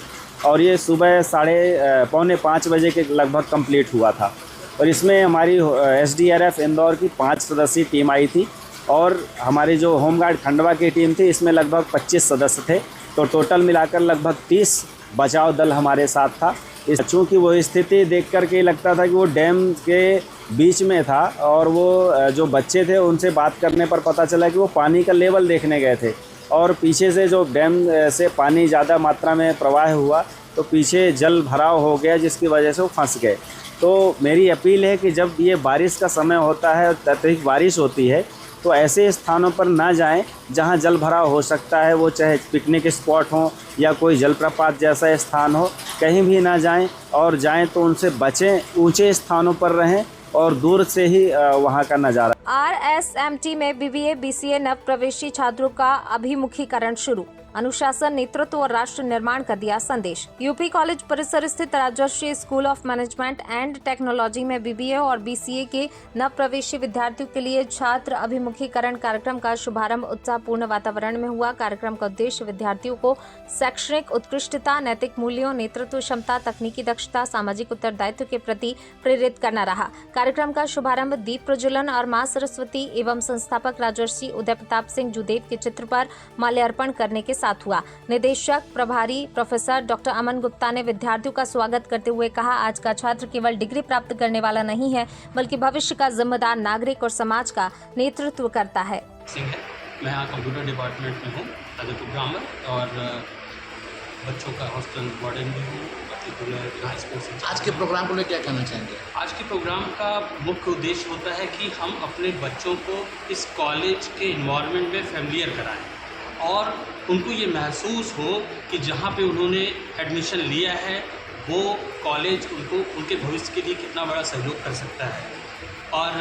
और ये सुबह 4:45 बजे के लगभग कंप्लीट हुआ था। और इसमें हमारी एसडीआरएफ इंदौर की 5 सदस्यीय टीम आई थी और हमारी जो होमगार्ड खंडवा की टीम थी इसमें लगभग 25 सदस्य थे। तो टोटल मिलाकर लगभग 30 बचाव दल हमारे साथ था। चूँकि वो स्थिति देख कर के लगता था कि वो डैम के बीच में था और वो जो बच्चे थे उनसे बात करने पर पता चला कि वो पानी का लेवल देखने गए थे और पीछे से जो डैम से पानी ज़्यादा मात्रा में प्रवाह हुआ तो पीछे जल भराव हो गया, जिसकी वजह से वो फंस गए। तो मेरी अपील है कि जब ये बारिश का समय होता है, अत्यधिक बारिश होती है, तो ऐसे स्थानों पर ना जाएं जहां जल भराव हो सकता है, वो चाहे पिकनिक स्पॉट हो या कोई जलप्रपात जैसा स्थान हो, कहीं भी ना जाएं, और जाएं तो उनसे बचें, ऊंचे स्थानों पर रहें और दूर से ही वहां का नज़ारा। RSMT में BBA BCA नव प्रवेशी छात्रों का अभिमुखीकरण शुरू। अनुशासन, नेतृत्व और राष्ट्र निर्माण का दिया संदेश। यूपी कॉलेज परिसर स्थित Rajarshi school of management and technology में BBA और BCA के नव प्रवेशी विद्यार्थियों के लिए छात्र अभिमुखीकरण कार्यक्रम का शुभारंभ उत्साहपूर्ण वातावरण में हुआ। कार्यक्रम का उद्देश्य विद्यार्थियों को शैक्षणिक उत्कृष्टता, नैतिक मूल्यों, नेतृत्व क्षमता, तकनीकी दक्षता, सामाजिक उत्तरदायित्व के प्रति प्रेरित करना रहा। कार्यक्रम का शुभारंभ दीप प्रज्वलन और मां सरस्वती एवं संस्थापक राजर्षि उदय प्रताप सिंह जुदेव के चित्र पर माल्यार्पण करने के साथ हुआ। निदेशक प्रभारी प्रोफेसर डॉक्टर अमन गुप्ता ने विद्यार्थियों का स्वागत करते हुए कहा, आज का छात्र केवल डिग्री प्राप्त करने वाला नहीं है, बल्कि भविष्य का जिम्मेदार नागरिक और समाज का नेतृत्व करता है। मैं यहाँ कंप्यूटर डिपार्टमेंट में हूँ, एज ए प्रोग्रामर, और बच्चों का हॉस्टल वार्डन भी हूँ। आज के प्रोग्राम को लेकर क्या कहना चाहेंगे? आज के प्रोग्राम का मुख्य उद्देश्य होता है कि हम अपने बच्चों को इस कॉलेज के इन्वायरमेंट में फैमिलियर कराएं और उनको ये महसूस हो कि जहाँ पे उन्होंने एडमिशन लिया है वो कॉलेज उनको उनके भविष्य के लिए कितना बड़ा सहयोग कर सकता है। और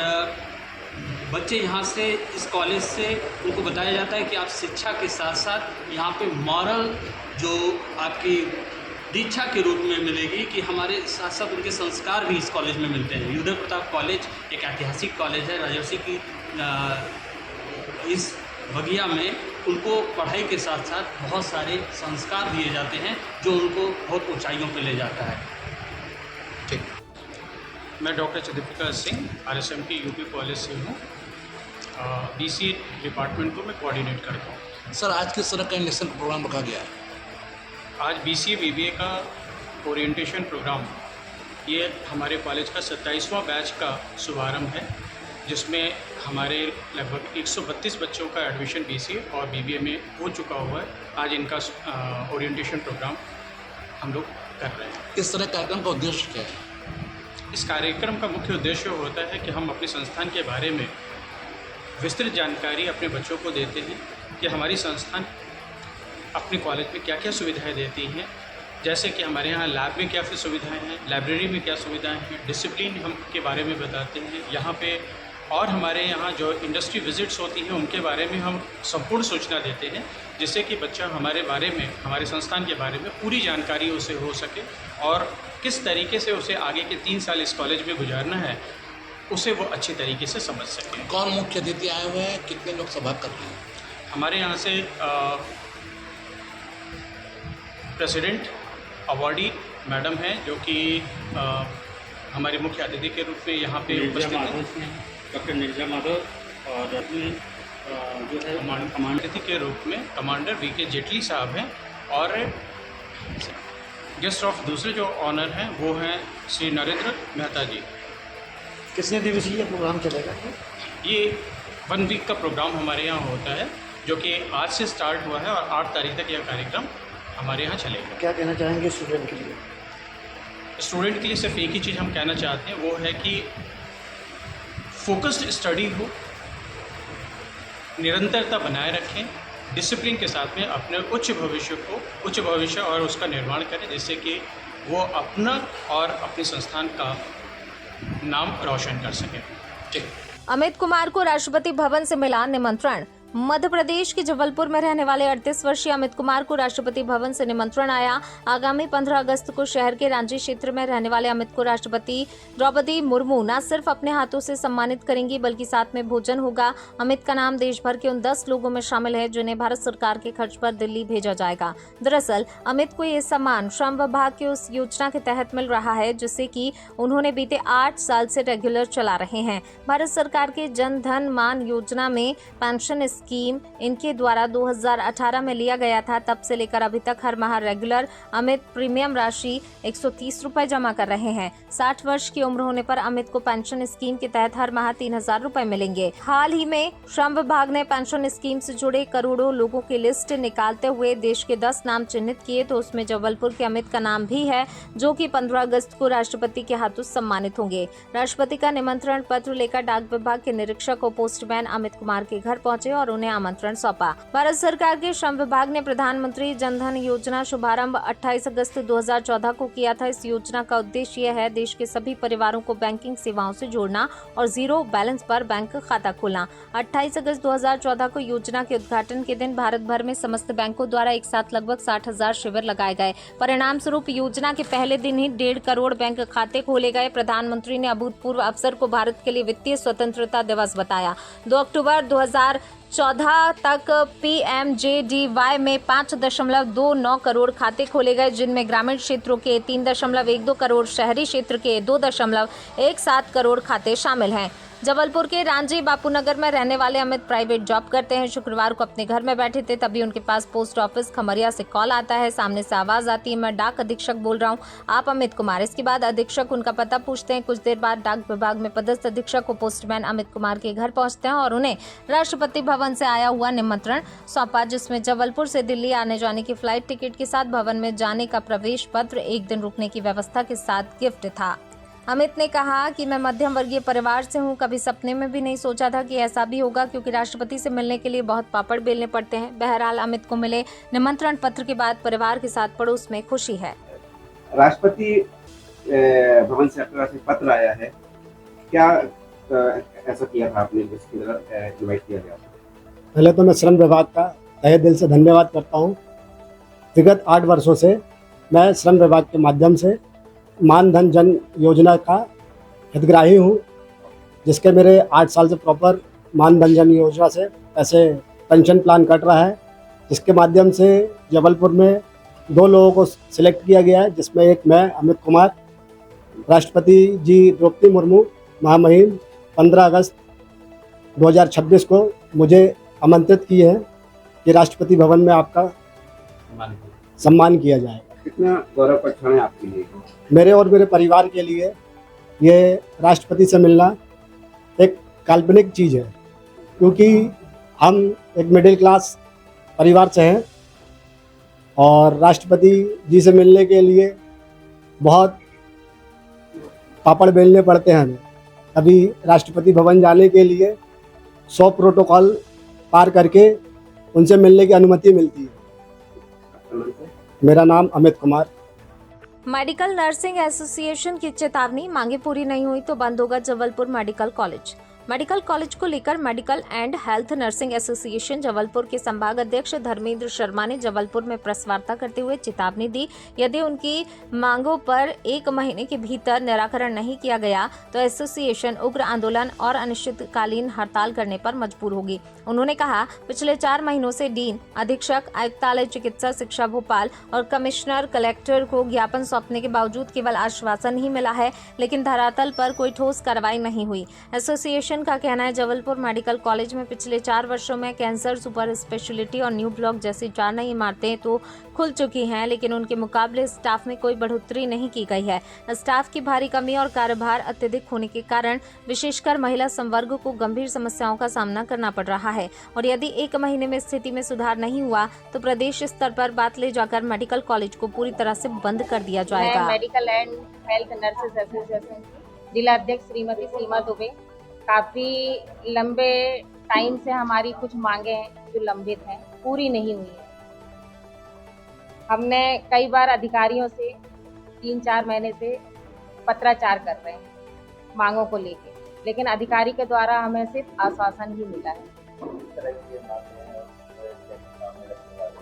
बच्चे यहाँ से, इस कॉलेज से उनको बताया जाता है कि आप शिक्षा के साथ साथ यहाँ पे मॉरल जो आपकी दीक्षा के रूप में मिलेगी, कि हमारे साथ साथ उनके संस्कार भी इस कॉलेज में मिलते हैं। उदय प्रताप कॉलेज एक ऐतिहासिक कॉलेज है। राजर्षि की इस बगिया में उनको पढ़ाई के साथ साथ बहुत सारे संस्कार दिए जाते हैं जो उनको बहुत ऊंचाइयों पर ले जाता है। ठीक। मैं doctor Chandrika Singh RSMT UP college से हूँ। BC डिपार्टमेंट को मैं कोऑर्डिनेट करता हूँ। सर, आज किस तरह का इंडक्शन प्रोग्राम रखा गया है? आज BCA BBA का ओरिएंटेशन प्रोग्राम, ये हमारे कॉलेज का 27वां बैच का शुभारंभ है, जिसमें हमारे लगभग 132 बच्चों का एडमिशन BCA और BBA में हो चुका हुआ है। आज इनका ओरिएंटेशन प्रोग्राम हम लोग कर रहे हैं। इस तरह कार्यक्रम का उद्देश्य क्या है? इस कार्यक्रम का मुख्य उद्देश्य होता है कि हम अपने संस्थान के बारे में विस्तृत जानकारी अपने बच्चों को देते हैं कि हमारी संस्थान अपने कॉलेज में क्या क्या सुविधाएं देती हैं, जैसे कि हमारे यहाँ लैब में क्या सुविधाएं हैं, लाइब्रेरी में क्या सुविधाएं हैं, डिसिप्लिन हम के बारे में बताते हैं यहाँ पे, और हमारे यहाँ जो इंडस्ट्री विजिट्स होती हैं उनके बारे में हम संपूर्ण सूचना देते हैं, जिससे कि बच्चा हमारे बारे में, हमारे संस्थान के बारे में पूरी जानकारी उसे हो सके और किस तरीके से उसे आगे के 3 साल इस कॉलेज में गुजारना है उसे वो अच्छी तरीके से समझ सकें। कौन मुख्य अतिथि आए हुए हैं? कितने लोग सभा कर रहे हैं? हमारे यहाँ से प्रेसिडेंट अवार्डी मैडम हैं, जो कि हमारे मुख्य अतिथि के रूप में यहाँ पे उपस्थित हैं, डॉक्टर नीरजा माधव, और जो है कमांडर अतिथि के रूप में कमांडर VK जेटली साहब हैं, और गेस्ट ऑफ दूसरे जो ऑनर हैं वो हैं श्री नरेंद्र मेहता जी। कितने दिवसीय प्रोग्राम चलेगा? ये 1 वीक का प्रोग्राम हमारे यहाँ होता है, जो कि आज से स्टार्ट हुआ है और 8 तारीख तक यह कार्यक्रम हमारे यहाँ चलेगा। क्या कहना चाहेंगे स्टूडेंट के लिए? स्टूडेंट के लिए सिर्फ एक ही चीज़ हम कहना चाहते हैं, वो है कि फोकस्ड स्टडी हो, निरंतरता बनाए रखें, डिसिप्लिन के साथ में अपने उच्च भविष्य और उसका निर्माण करें, जिससे कि वो अपना और अपने संस्थान का नाम रोशन कर सकें। ठीक। अमित कुमार को राष्ट्रपति भवन से मिला निमंत्रण। मध्य प्रदेश के जबलपुर में रहने वाले 38 वर्षीय अमित कुमार को राष्ट्रपति भवन से निमंत्रण आया। आगामी 15 अगस्त को शहर के रांची क्षेत्र में रहने वाले अमित को राष्ट्रपति द्रौपदी मुर्मू न सिर्फ अपने हाथों से सम्मानित करेंगी बल्कि साथ में भोजन होगा। अमित का नाम देश भर के उन 10 लोगों में शामिल है जिन्हें भारत सरकार के खर्च पर दिल्ली भेजा जाएगा। दरअसल अमित को ये सम्मान श्रम विभाग की उस योजना के तहत मिल रहा है जिससे कि उन्होंने बीते 8 साल से रेगुलर चला रहे हैं। भारत सरकार के जन धन मान योजना में पेंशन स्कीम इनके द्वारा 2018 में लिया गया था। तब से लेकर अभी तक हर माह रेगुलर अमित प्रीमियम राशि 130 रुपए जमा कर रहे हैं। 60 वर्ष की उम्र होने पर अमित को पेंशन स्कीम के तहत हर माह 3000 रुपए मिलेंगे। हाल ही में श्रम विभाग ने पेंशन स्कीम से जुड़े करोड़ों लोगों की लिस्ट निकालते हुए देश के 10 नाम चिन्हित किए, तो उसमें जबलपुर के अमित का नाम भी है जो कि 15 अगस्त को राष्ट्रपति के हाथों सम्मानित होंगे। राष्ट्रपति का निमंत्रण पत्र लेकर डाक विभाग के निरीक्षक और पोस्टमैन अमित कुमार के घर पहुंचे और उन्हें आमंत्रण सौंपा। भारत सरकार के श्रम विभाग ने प्रधानमंत्री जन धन योजना शुभारंभ 28 अगस्त 2014 को किया था। इस योजना का उद्देश्य यह है देश के सभी परिवारों को बैंकिंग सेवाओं से जोड़ना और जीरो बैलेंस पर बैंक खाता खोलना। 28 अगस्त 2014 को योजना के उद्घाटन के दिन भारत भर में समस्त बैंकों द्वारा एक साथ लगभग 60,000 शिविर लगाए गए। परिणाम स्वरूप योजना के पहले दिन ही 1.5 करोड़ बैंक खाते खोले गए। प्रधानमंत्री ने अभूतपूर्व अवसर को भारत के लिए वित्तीय स्वतंत्रता दिवस बताया। 2 अक्टूबर 2014 तक PMJDY में 5.29 करोड़ खाते खोले गए, जिनमें ग्रामीण क्षेत्रों के 3.12 करोड़, शहरी क्षेत्र के 2.17 करोड़ खाते शामिल हैं। जबलपुर के रांझी बापूनगर में रहने वाले अमित प्राइवेट जॉब करते हैं। शुक्रवार को अपने घर में बैठे थे, तभी उनके पास पोस्ट ऑफिस खमरिया से कॉल आता है। सामने से आवाज आती है, मैं डाक अधीक्षक बोल रहा हूँ, आप अमित कुमार। इसके बाद अधीक्षक उनका पता पूछते हैं। कुछ देर बाद डाक विभाग में पदस्थ अधीक्षक को पोस्टमैन अमित कुमार के घर पहुंचते हैं और उन्हें राष्ट्रपति भवन से आया हुआ निमंत्रण सौंपा, जिसमें जबलपुर से दिल्ली आने जाने की फ्लाइट टिकट के साथ भवन में जाने का प्रवेश पत्र, 1 दिन रुकने की व्यवस्था के साथ गिफ्ट था। अमित ने कहा कि मैं मध्यम वर्गीय परिवार से हूं, कभी सपने में भी नहीं सोचा था कि ऐसा भी होगा, क्योंकि राष्ट्रपति से मिलने के लिए बहुत पापड़ बेलने पड़ते हैं। बहरहाल अमित को मिले निमंत्रण पत्र के बाद परिवार के साथ पड़ोस में खुशी है। राष्ट्रपति भवन से आपके पास एक पत्र आया है, क्या ऐसा किया था आपने जिसकी इनवाइट किया गया? पहले तो मैं श्रम विभाग का तहे दिल से धन्यवाद करता हूँ। विगत 8 वर्षों से मैं श्रम विभाग के माध्यम से मानधन जन योजना का हितग्राही हूँ, जिसके मेरे 8 साल से प्रॉपर मानधन जन योजना से पैसे पेंशन प्लान कट रहा है, जिसके माध्यम से जबलपुर में 2 लोगों को सिलेक्ट किया गया है, जिसमें एक मैं अमित कुमार। राष्ट्रपति जी द्रौपदी मुर्मू महामहिम 15 अगस्त 2026 को मुझे आमंत्रित किए हैं कि राष्ट्रपति भवन में आपका सम्मान किया जाएगा। कितना गौरव का क्षण है आपके लिए? मेरे और मेरे परिवार के लिए ये राष्ट्रपति से मिलना एक काल्पनिक चीज़ है, क्योंकि हम एक मिडिल क्लास परिवार से हैं और राष्ट्रपति जी से मिलने के लिए बहुत पापड़ बेलने पड़ते हैं हमें। अभी राष्ट्रपति भवन जाने के लिए 100 प्रोटोकॉल पार करके उनसे मिलने की अनुमति मिलती है। मेरा नाम Amit Kumar. Medical nursing association की चेतावनी, मांगे पूरी नहीं हुई तो बंद होगा Jabalpur medical college. Medical college को लेकर medical and health nursing association Jabalpur के संभाग अध्यक्ष धर्मेंद्र शर्मा ने जबलपुर में प्रेस वार्ता करते हुए चेतावनी दी, यदि उनकी मांगों पर 1 महीने के भीतर निराकरण नहीं किया गया तो एसोसिएशन उग्र आंदोलन और अनिश्चितकालीन हड़ताल करने पर मजबूर होगी। उन्होंने कहा, पिछले 4 महीनों से डीन, अधीक्षक, आयुक्तालय चिकित्सा शिक्षा भोपाल और कमिश्नर कलेक्टर को ज्ञापन सौंपने के बावजूद केवल आश्वासन ही मिला है, लेकिन धरातल पर कोई ठोस कार्रवाई नहीं हुई। एसोसिएशन यूनियन का कहना है जबलपुर मेडिकल कॉलेज में पिछले 4 वर्षों में कैंसर, सुपर स्पेशलिटी और न्यू ब्लॉक जैसी 4 नई इमारतें तो खुल चुकी हैं, लेकिन उनके मुकाबले स्टाफ में कोई बढ़ोतरी नहीं की गई है। स्टाफ की भारी कमी और कार्यभार अत्यधिक होने के कारण विशेषकर महिला संवर्ग को गंभीर समस्याओं का सामना करना पड़ रहा है और यदि 1 महीने में स्थिति में सुधार नहीं हुआ तो प्रदेश स्तर पर बात ले जाकर मेडिकल कॉलेज को पूरी तरह से बंद कर दिया जाएगा। Medical and health nurses association की जिला अध्यक्ष श्रीमती सीमा दुबे। काफ़ी लंबे टाइम से हमारी कुछ मांगे हैं जो लंबित हैं, पूरी नहीं हुई है। हमने कई बार अधिकारियों से 3-4 महीने से पत्राचार कर रहे हैं मांगों को लेके, लेकिन अधिकारी के द्वारा हमें सिर्फ आश्वासन ही मिला है।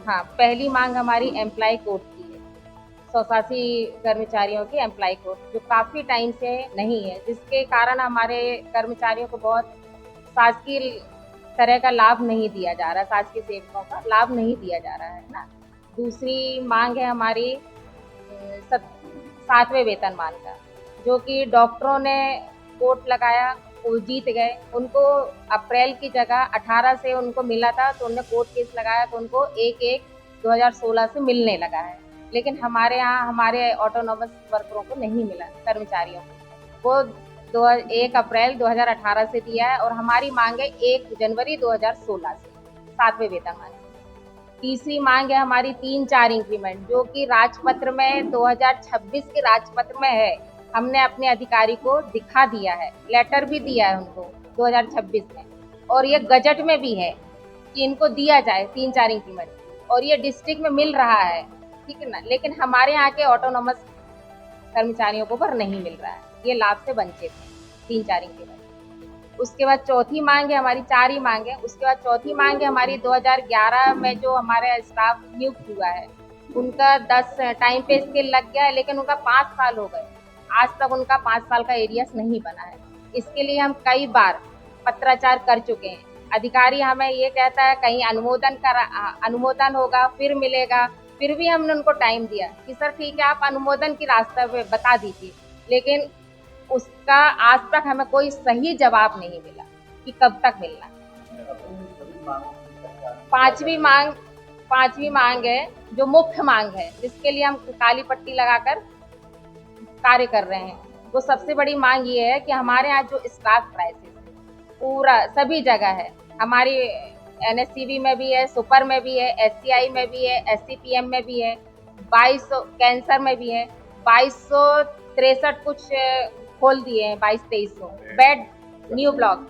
हाँ, पहली मांग हमारी एम्प्लॉय कोड की है, 187 कर्मचारियों की एम्प्लॉय कोड, जो काफ़ी टाइम से नहीं है, जिसके कारण हमारे कर्मचारियों को बहुत शासकीय तरह का लाभ नहीं दिया जा रहा, शासकीय सेवकों का लाभ नहीं दिया जा रहा है ना। दूसरी मांग है हमारी 7वें वेतनमान का, जो कि डॉक्टरों ने कोर्ट लगाया, वो जीत गए। उनको अप्रैल की जगह 18 से उनको मिला था, तो उन्होंने कोर्ट केस लगाया तो उनको 1/1/2016 से मिलने लगा है, लेकिन हमारे यहाँ हमारे ऑटोनोमस वर्करों को नहीं मिला, कर्मचारियों को। वो 1 अप्रैल 2018 से दिया है और हमारी मांग है 1 जनवरी 2016 से 7वें वेतनमान। तीसरी मांग है हमारी 3-4 इंक्रीमेंट, जो कि राजपत्र में 2026 के राजपत्र में है। हमने अपने अधिकारी को दिखा दिया है, लेटर भी दिया है उनको 2026 में, और ये गजट में भी है कि इनको दिया जाए 3-4 इंक्रीमेंट, और ये डिस्ट्रिक्ट में मिल रहा है, ठीक है ना। लेकिन हमारे यहाँ के ऑटोनोमस कर्मचारियों को पर नहीं मिल रहा है, ये लाभ से वंचित है 3-4 इंक्रीमेंट। उसके बाद चौथी मांग है हमारी, 4 ही मांग है। उसके बाद चौथी मांग है हमारी 2011 में जो हमारे स्टाफ नियुक्त हुआ है, उनका 10 टाइम पे स्केल लग गया है, लेकिन उनका 5 साल हो गए, आज तक उनका 5 साल का एरियस नहीं बना है। इसके लिए हम कई बार पत्राचार कर चुके हैं। अधिकारी हमें ये कहता है कहीं अनुमोदन होगा फिर मिलेगा, फिर भी हमने उनको टाइम दिया कि सर ठीक है आप अनुमोदन की रास्ता पे बता दीजिए, लेकिन उसका आज तक हमें कोई सही जवाब नहीं मिला कि कब तक मिलना। पांचवी मांग है जो मुख्य मांग है, जिसके लिए हम काली पट्टी लगाकर कार्य कर रहे हैं। वो सबसे बड़ी मांग ये है कि हमारे यहाँ जो स्टाफ क्राइसिस पूरा सभी जगह है, हमारी NSCV में भी है, सुपर में भी है, SCI में भी है, SCPM में भी है, 2200 कैंसर में भी है, 2263 कुछ खोल दिए हैं, 2200-2300 बेड न्यू ब्लॉक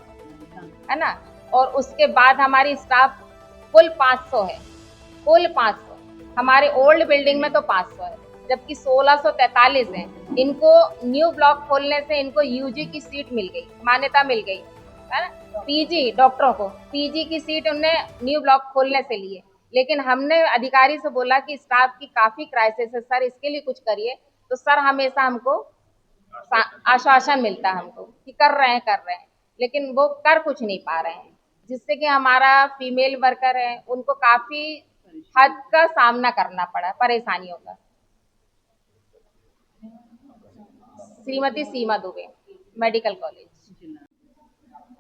है ना। और उसके बाद हमारी स्टाफ कुल 500 है, कुल 500। हमारे ओल्ड बिल्डिंग में तो 500 है, जबकि 1643 हैं। इनको न्यू ब्लॉक खोलने से इनको UG की सीट मिल गई, मान्यता मिल गई है ना। PG डॉक्टरों को PG की सीट उनने न्यू ब्लॉक खोलने से लिए, लेकिन हमने अधिकारी से बोला कि स्टाफ की काफ़ी क्राइसिस है सर, इसके लिए कुछ करिए। तो सर हमेशा हमको आश्वासन मिलता है हमको कि कर रहे हैं, लेकिन वो कर कुछ नहीं पा रहे हैं, जिससे कि हमारा फीमेल वर्कर है उनको काफ़ी हद का सामना करना पड़ा, परेशानियों का। श्रीमती सीमा दुबे, मेडिकल कॉलेज।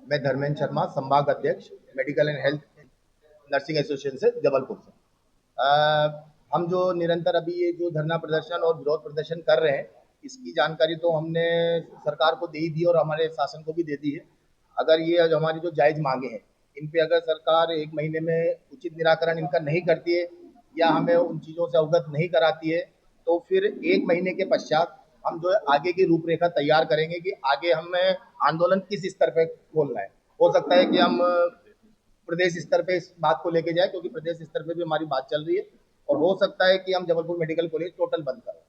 मैं धर्मेंद्र शर्मा, संभाग अध्यक्ष medical and health nursing association से जबलपुर से। हम जो निरंतर अभी ये जो धरना प्रदर्शन और विरोध प्रदर्शन कर रहे हैं, इसकी जानकारी तो हमने सरकार को दे ही दी और हमारे शासन को भी दे दी है। अगर ये जो हमारी जो जायज़ मांगे हैं, इन पे अगर सरकार 1 महीने में उचित निराकरण इनका नहीं करती है या हमें उन चीज़ों से अवगत नहीं कराती है, तो फिर 1 महीने के पश्चात हम जो आगे की रूपरेखा तैयार करेंगे कि आगे हमें आंदोलन किस स्तर पे खोलना है। हो सकता है कि हम प्रदेश स्तर पे इस बात को लेके जाए, क्योंकि प्रदेश स्तर पे भी हमारी बात चल रही है, और हो सकता है कि हम जबलपुर मेडिकल कॉलेज टोटल बंद करें,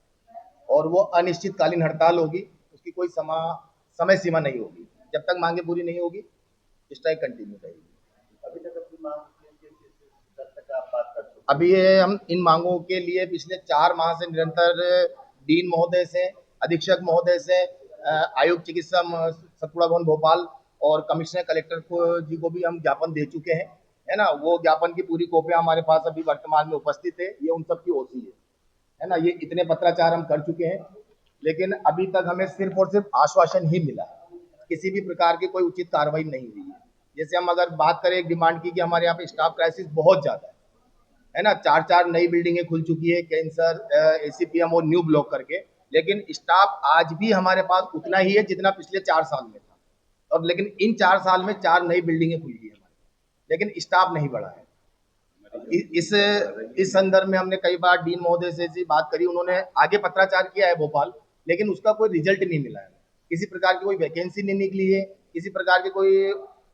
और वो अनिश्चितकालीन हड़ताल होगी, उसकी कोई समय सीमा नहीं होगी। जब तक मांगे पूरी नहीं होगी स्ट्राइक कंटिन्यू रहेगी। अभी तक अपनी मांग तक आप बात कर सकते। अभी हम इन मांगों के लिए पिछले 4 माह से निरंतर डीन महोदय से, अधीक्षक महोदय से, आयुक्त चिकित्सा सतपुड़ा भवन भोपाल और कमिश्नर कलेक्टर जी को भी हम ज्ञापन दे चुके हैं, है ना। वो ज्ञापन की पूरी कॉपियां हमारे पास अभी वर्तमान में उपस्थित है, ये उन सब की ओसी है ना। ये इतने पत्राचार हम कर चुके हैं, लेकिन अभी तक हमें सिर्फ और सिर्फ आश्वासन ही मिला, किसी भी प्रकार की कोई उचित कार्रवाई नहीं हुई है। जैसे हम अगर बात करें, एक डिमांड की कि हमारे यहाँ पे स्टाफ क्राइसिस बहुत ज़्यादा है ना, 4 नई बिल्डिंगें खुल चुकी है, कैंसर, ACPM और न्यू ब्लॉक करके, लेकिन स्टाफ आज भी हमारे पास उतना ही है जितना पिछले 4 साल में था। और लेकिन इन 4 साल में 4 नई बिल्डिंगें खुल गई हमारी, लेकिन स्टाफ नहीं बढ़ा है। इस संदर्भ में हमने कई बार डीन महोदय से बात करी, उन्होंने आगे पत्राचार किया है भोपाल, लेकिन उसका कोई रिजल्ट नहीं मिला है। किसी प्रकार की कोई वैकेंसी नहीं निकली है, किसी प्रकार की कोई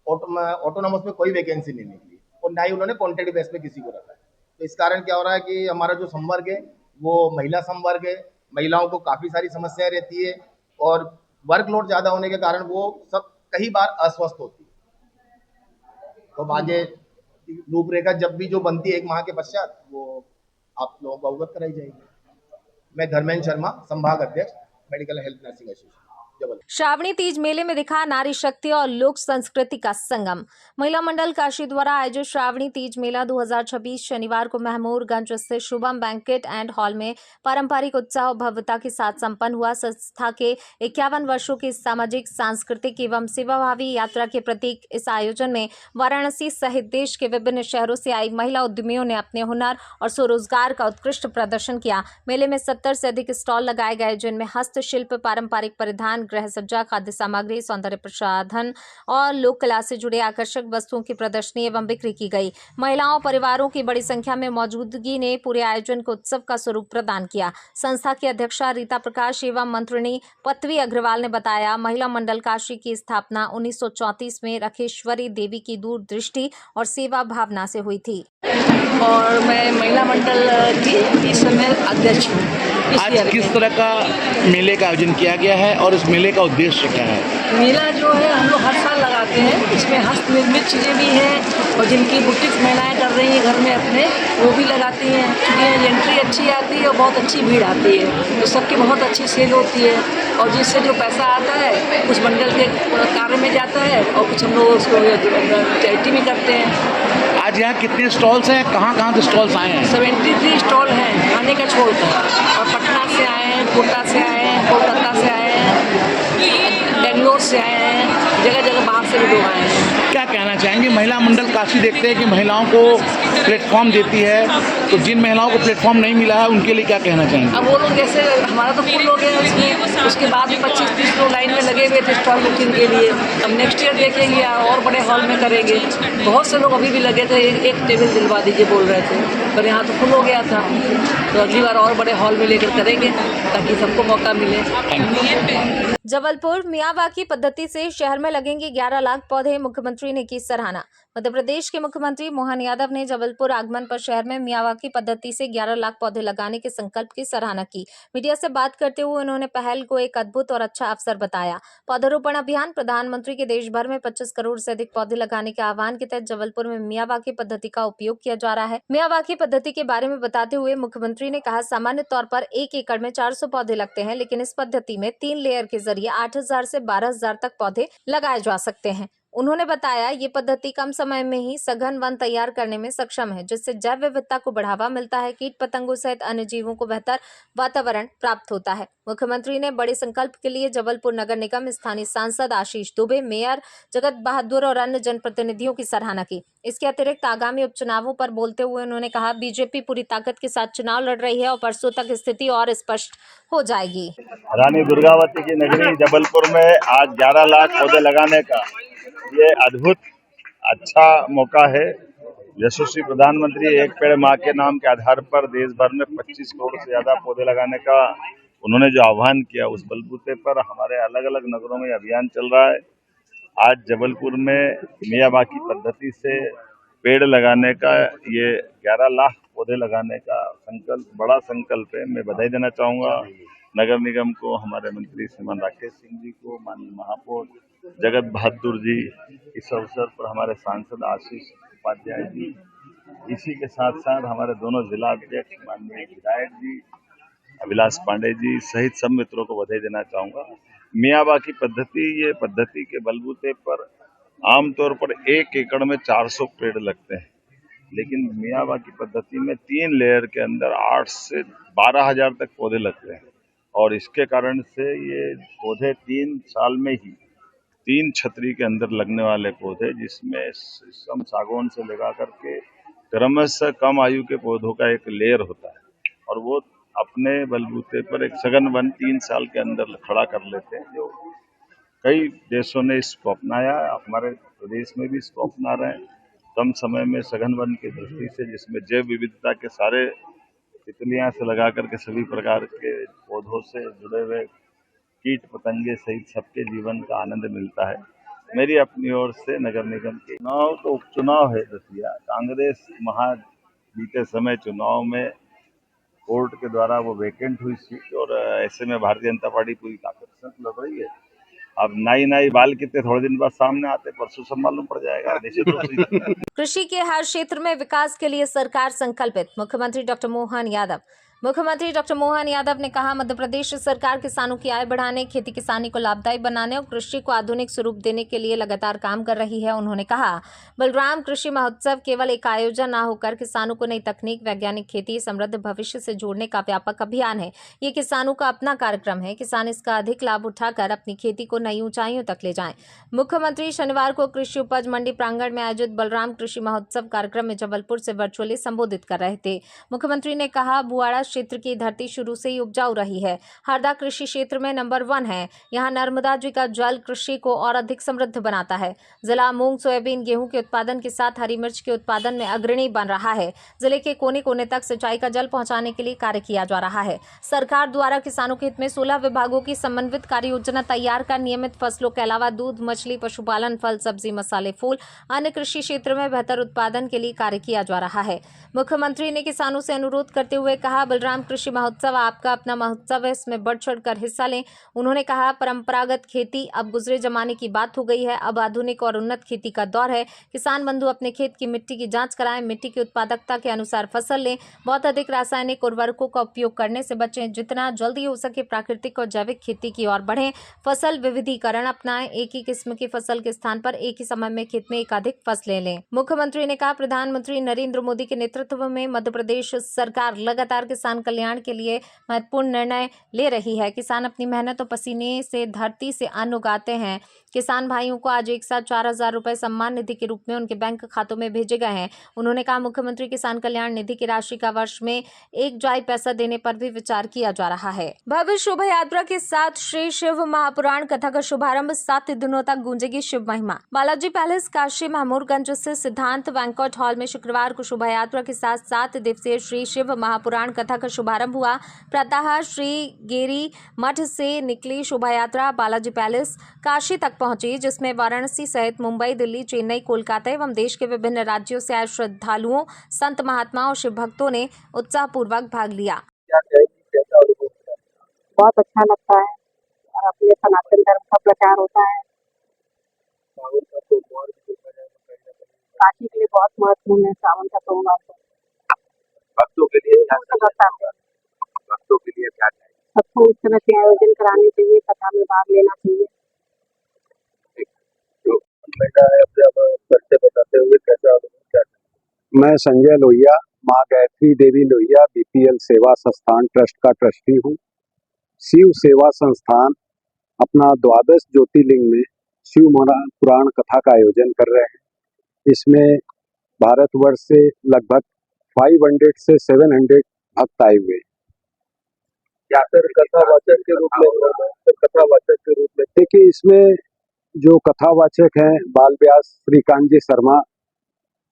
ऑटोनॉमस में कोई वैकेंसी नहीं निकली, और ना ही उन्होंने कॉन्ट्रैक्ट बेस पे किसी को रखा है। तो इस कारण क्या हो रहा है कि हमारा जो संवर्ग है वो महिला संवर्ग है, महिलाओं को काफ़ी सारी समस्याएं रहती है, और वर्कलोड ज़्यादा होने के कारण वो सब कई बार अस्वस्थ होती है। तो आगे रूपरेखा जब भी जो बनती है 1 माह के पश्चात, वो आप लोगों को अवगत कराई जाएगी। मैं धर्मेंद्र शर्मा, संभाग अध्यक्ष, medical health nursing association, Jabalpur. Shravani Teej मेले में दिखा नारी शक्ति और लोक संस्कृति का संगम। महिला मंडल काशी द्वारा आयोजित श्रावणी तीज मेला 2026 शनिवार को महमूरगंज स्थित शुभम बैंकेट एंड हॉल में पारंपरिक उत्साह और भव्यता के साथ संपन्न हुआ। संस्था के 51 वर्षों की सामाजिक, सांस्कृतिक एवं सेवाभावी यात्रा के प्रतीक इस आयोजन में वाराणसी सहित देश के विभिन्न शहरों से आई महिला उद्यमियों ने अपने हुनर और स्वरोजगार का उत्कृष्ट प्रदर्शन किया। मेले में 70 से अधिक स्टॉल लगाए गए, जिनमें हस्तशिल्प, पारंपरिक परिधान, गृह सज्जा, खाद्य सामग्री, सौंदर्य प्रसाधन और लोक कला से जुड़े आकर्षक वस्तुओं की प्रदर्शनी एवं बिक्री की गई। महिलाओं परिवारों की बड़ी संख्या में मौजूदगी ने पूरे आयोजन को उत्सव का स्वरूप प्रदान किया। संस्था की अध्यक्षा रीता प्रकाश एवं मंत्रिणी पत्वी अग्रवाल ने बताया, महिला मंडल काशी की स्थापना 1934 में रखेश्वरी देवी की दूरदृष्टि और सेवा भावना से हुई थी। और मैं महिला मंडल की इस समय अध्यक्ष हूँ। आज किस तरह का मेले का आयोजन किया गया है और इस मेले का उद्देश्य क्या है? मेला जो है हम लोग हर साल लगाते हैं। इसमें हस्त निर्मित चीज़ें भी हैं और जिनकी बुटीक महिलाएं कर रही हैं घर में अपने, वो भी लगाती हैं। क्योंकि एंट्री अच्छी आती है और बहुत अच्छी भीड़ आती है, तो सबकी बहुत अच्छी सेल होती है, और जिससे जो पैसा आता है उस मंडल के कार्य में जाता है और कुछ हम लोग उसको चैरिटी में करते हैं। आज यहाँ कितने स्टॉल्स हैं, कहाँ से स्टॉल्स आए हैं? 73 स्टॉल हैं खाने का छोड़कर, और पटना से आए हैं, कोटा से आए हैं, कोलकाता से आए हैं, बेंगलोर से आए हैं, जगह जगह बाहर से भी लोग आए हैं। क्या कहना चाहेंगे? महिला मंडल काशी देखते हैं कि महिलाओं को प्लेटफॉर्म देती है, तो जिन महिलाओं को प्लेटफॉर्म नहीं मिला है उनके लिए क्या कहना चाहेंगे? अब वो लोग जैसे हमारा तो फुल हो गया उसमें, उसके बाद 25-30 लोग लाइन में लगे हुए थे स्टॉल बुकिंग के लिए। अब नेक्स्ट ईयर देखेंगे और बड़े हॉल में करेंगे। बहुत से लोग अभी भी लगे थे, एक टेबल दिलवा दीजिए बोल रहे थे, पर यहाँ तो फुल हो गया था। तो अगली बार और बड़े हॉल में लेकर करेंगे ताकि सबको मौका मिले। जबलपुर मियावाकी पद्धति से शहर में लगेंगे 11 लाख पौधे, मुख्यमंत्री ने की सराहना। मध्य प्रदेश के मुख्यमंत्री मोहन यादव ने जबलपुर आगमन पर शहर में मियावाकी पद्धति से 11 लाख पौधे लगाने के संकल्प की सराहना की। मीडिया से बात करते हुए उन्होंने पहल को एक अद्भुत और अच्छा अवसर बताया। पौधारोपण अभियान प्रधानमंत्री के देश भर में 25 करोड़ से अधिक पौधे लगाने के आह्वान के तहत जबलपुर में मियावाकी पद्धति का उपयोग किया जा रहा है। मियावाकी पद्धति के बारे में बताते हुए मुख्यमंत्री ने कहा, सामान्य तौर पर 1 एकड़ में 400 पौधे लगते हैं, लेकिन इस पद्धति में 3 लेयर के जरिए 8,000 से 12,000 तक पौधे लगाए जा सकते हैं। उन्होंने बताया, ये पद्धति कम समय में ही सघन वन तैयार करने में सक्षम है, जिससे जैव विविधता को बढ़ावा मिलता है, कीट पतंगों सहित अन्य जीवों को बेहतर वातावरण प्राप्त होता है। मुख्यमंत्री ने बड़े संकल्प के लिए जबलपुर नगर निगम, स्थानीय सांसद आशीष दुबे, मेयर जगत बहादुर और अन्य जनप्रतिनिधियों की सराहना की। इसके अतिरिक्त आगामी उपचुनावों पर बोलते हुए उन्होंने कहा, बीजेपी पूरी ताकत के साथ चुनाव लड़ रही है और परसों तक स्थिति और स्पष्ट हो जाएगी। रानी दुर्गावती की नगरी जबलपुर में आज 11 लाख पौधे लगाने का ये अद्भुत अच्छा मौका है। यशस्वी प्रधानमंत्री एक पेड़ माँ के नाम के आधार पर देश भर में 25 करोड़ से ज्यादा पौधे लगाने का उन्होंने जो आह्वान किया, उस बलबूते पर हमारे अलग अलग नगरों में अभियान चल रहा है। आज जबलपुर में मियावाकी पद्धति से पेड़ लगाने का ये 11 लाख पौधे लगाने का संकल्प बड़ा संकल्प है। मैं बधाई देना चाहूँगा नगर निगम को, हमारे मंत्री श्रीमान राकेश सिंह जी को, माननीय महापौर जगत बहादुर जी, इस अवसर पर हमारे सांसद आशीष उपाध्याय जी, इसी के साथ साथ हमारे दोनों जिला अध्यक्ष माननीय विधायक जी अभिलाष पांडे जी सहित सब मित्रों को बधाई देना चाहूँगा। मियावाकी पद्धति, ये पद्धति के बलबूते पर आमतौर पर 1 एकड़ में 400 पेड़ लगते हैं, लेकिन मियावाकी पद्धति में 3 लेयर के अंदर 8 से 12,000 तक पौधे लगते हैं, और इसके कारण से ये पौधे 3 साल में ही 3 छतरी के अंदर लगने वाले पौधे, जिसमें शीशम सागौन से लगा करके क्रमशः कम आयु के पौधों का एक लेयर होता है और वो अपने बलबूते पर एक सघन वन 3 साल के अंदर खड़ा कर लेते हैं। जो कई देशों ने इसको अपनाया, हमारे प्रदेश में भी इसको अपना रहे हैं। कम समय में सघन वन की दृष्टि से, जिसमें जैव विविधता के सारे तितलियां से लगा करके सभी प्रकार के पौधों से जुड़े हुए कीट पतंगे सहित सबके जीवन का आनंद मिलता है। मेरी अपनी ओर से नगर निगम के चुनाव तो उपचुनाव है दतिया। कांग्रेस बीते समय चुनाव में कोर्ट के द्वारा वो वैकेंट हुई सीट और ऐसे में भारतीय जनता पार्टी पूरी ताकत से लड़ रही है। अब नई बाल कितने थोड़े दिन बाद सामने आते, परसों सब मालूम पड़ जाएगा निश्चित रूप से। कृषि के हर क्षेत्र में विकास के लिए सरकार संकल्पित, मुख्यमंत्री डॉक्टर मोहन यादव। मुख्यमंत्री डॉक्टर मोहन यादव ने कहा, मध्य प्रदेश सरकार किसानों की आय बढ़ाने, खेती किसानी को लाभदायी बनाने और कृषि को आधुनिक स्वरूप देने के लिए लगातार काम कर रही है। उन्होंने कहा, बलराम कृषि महोत्सव केवल एक आयोजन न होकर किसानों को नई तकनीक, वैज्ञानिक खेती, समृद्ध भविष्य से जोड़ने का व्यापक अभियान है। ये किसानों का अपना कार्यक्रम है। किसान इसका अधिक लाभ उठाकर अपनी खेती को नई ऊंचाइयों तक ले जाएं। मुख्यमंत्री शनिवार को कृषि उपज मंडी प्रांगण में आयोजित बलराम कृषि महोत्सव कार्यक्रम में जबलपुर से वर्चुअली संबोधित कर रहे थे। मुख्यमंत्री ने कहा, बुआड़ा क्षेत्र की धरती शुरू से ही उपजाऊ रही है। हरदा कृषि क्षेत्र में नंबर 1 है। यहाँ नर्मदा जी का जल कृषि को और अधिक समृद्ध बनाता है। जिला मूंग, सोयाबीन, गेहूं के उत्पादन के साथ हरी मिर्च के उत्पादन में अग्रणी बन रहा है। जिले के कोने कोने तक सिंचाई का जल पहुंचाने के लिए कार्य किया जा रहा है। सरकार द्वारा किसानों के हित में 16 विभागों की समन्वित कार्य योजना तैयार कर नियमित फसलों के अलावा दूध, मछली, पशुपालन, फल, सब्जी, मसाले, फूल, अन्य कृषि क्षेत्र में बेहतर उत्पादन के लिए कार्य किया जा रहा है। मुख्यमंत्री ने किसानों से अनुरोध करते हुए कहा, बलराम कृषि महोत्सव आपका अपना महोत्सव है, इसमें बढ़ चढ़कर हिस्सा लें। उन्होंने कहा, परंपरागत खेती अब गुजरे जमाने की बात हो गई है। अब आधुनिक और उन्नत खेती का दौर है। किसान बंधु अपने खेत की मिट्टी की जांच कराएं, मिट्टी की उत्पादकता के अनुसार फसल लें। बहुत अधिक रासायनिक उर्वरकों का उपयोग करने से बचें। जितना जल्दी हो सके प्राकृतिक और जैविक खेती की ओर बढ़ें। फसल विविधीकरण अपनाएं। एक ही किस्म की फसल के स्थान पर एक ही समय में खेत में एकाधिक फसलें लें। मुख्यमंत्री ने कहा, प्रधानमंत्री नरेंद्र मोदी के नेतृत्व में मध्य प्रदेश सरकार लगातार किसान कल्याण के लिए महत्वपूर्ण निर्णय ले रही है। किसान अपनी मेहनत और पसीने से धरती से अन्न उगाते हैं। किसान भाइयों को आज एक साथ 4,000 रुपए सम्मान निधि के रूप में उनके बैंक खातों में भेजे गए हैं। उन्होंने कहा, मुख्यमंत्री किसान कल्याण निधि की राशि का वर्ष में 1 जाई पैसा देने पर भी विचार किया जा रहा है। भव्य शोभा यात्रा के साथ श्री शिव महापुराण कथा का शुभारंभ। 7 दिनों तक गूंजेगी शिव महिमा। बालाजी पैलेस काशी महमूरगंज से सिद्धांत बैंक्वेट हॉल में शुक्रवार को शोभा यात्रा के साथ 7 दिवसीय श्री शिव महापुराण कथा का शुभारंभ हुआ। प्रातः श्री गेरी मठ से निकली शोभा यात्रा बालाजी पैलेस काशी तक पहुंची, जिसमें वाराणसी सहित मुंबई, दिल्ली, चेन्नई, कोलकाता एवं देश के विभिन्न राज्यों से आए श्रद्धालुओं, संत महात्माओं और शिव भक्तों ने उत्साहपूर्वक भाग लिया। बहुत अच्छा लगता है और अपने सनातन धर्म का प्रचार होता है। काशी के लिए बहुत महत्वपूर्ण है सावन का सोमवार। भक्तों के लिए क्या सबको इस तरह के आयोजन कराने चाहिए, कथा में भाग लेना चाहिए। मैं संजय लोहिया, माँ गायत्री देवी लोहिया बीपीएल सेवा संस्थान ट्रस्ट का ट्रस्टी हूँ। शिव सेवा संस्थान अपना 12 ज्योतिर्लिंग में शिव पुराण कथा का आयोजन कर रहे हैं। इसमें भारतवर्ष से लगभग 500 से 700 भक्त आए हुए। कथावाचक के रूप में देखिए, इसमें जो कथावाचक हैं बाल व्यास श्रीकांत जी शर्मा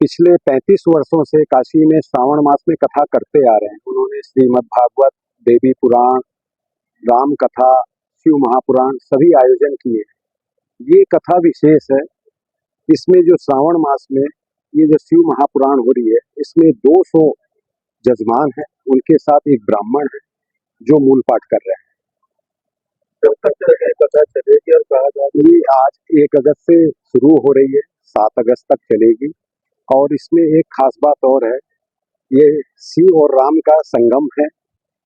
पिछले 35 वर्षों से काशी में श्रावण मास में कथा करते आ रहे हैं। उन्होंने श्रीमद् भागवत, देवी पुराण, राम कथा, शिव महापुराण सभी आयोजन किए। ये कथा विशेष है। इसमें जो श्रावण मास में ये जो शिव महापुराण हो रही है, इसमें 200 जजमान हैं, उनके साथ एक ब्राह्मण है जो मूल पाठ कर रहे हैं। ये आज 1 अगस्त से शुरू हो रही है, 7 अगस्त तक चलेगी। और इसमें एक खास बात और है, ये शिव और राम का संगम है।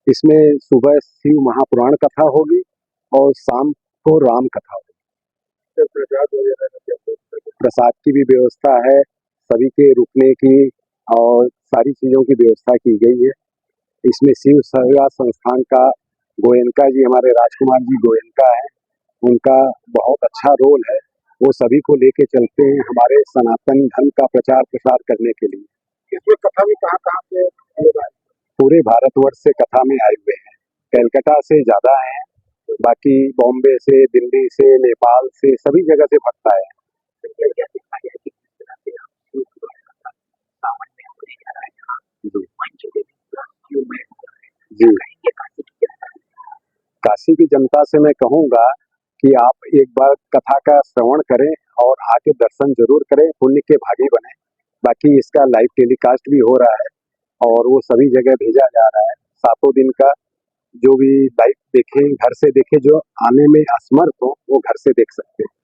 इसमें सुबह शिव महापुराण कथा होगी और शाम को राम कथा होगी। प्रसाद की भी व्यवस्था है, सभी के रुकने की और सारी चीज़ों की व्यवस्था की गई है। इसमें शिव सेवा संस्थान का गोयनका जी, हमारे राजकुमार जी गोयनका है, उनका बहुत अच्छा रोल है। वो सभी को लेके चलते हैं हमारे सनातन धर्म का प्रचार प्रसार करने के लिए। इसमें कथा भी कहाँ से पूरे भारतवर्ष से कथा में आए हुए हैं, कलकत्ता से ज्यादा हैं, बाकी बॉम्बे से, दिल्ली से, नेपाल से, सभी जगह से भक्त आए हैं। जी, काशी की जनता से मैं कहूँगा कि आप एक बार कथा का श्रवण करें और आके दर्शन जरूर करें, पुण्य के भागी बने। बाकी इसका लाइव टेलीकास्ट भी हो रहा है और वो सभी जगह भेजा जा रहा है। 7 दिन का जो भी लाइव देखें, घर से देखें, जो आने में असमर्थ हो वो घर से देख सकते हैं।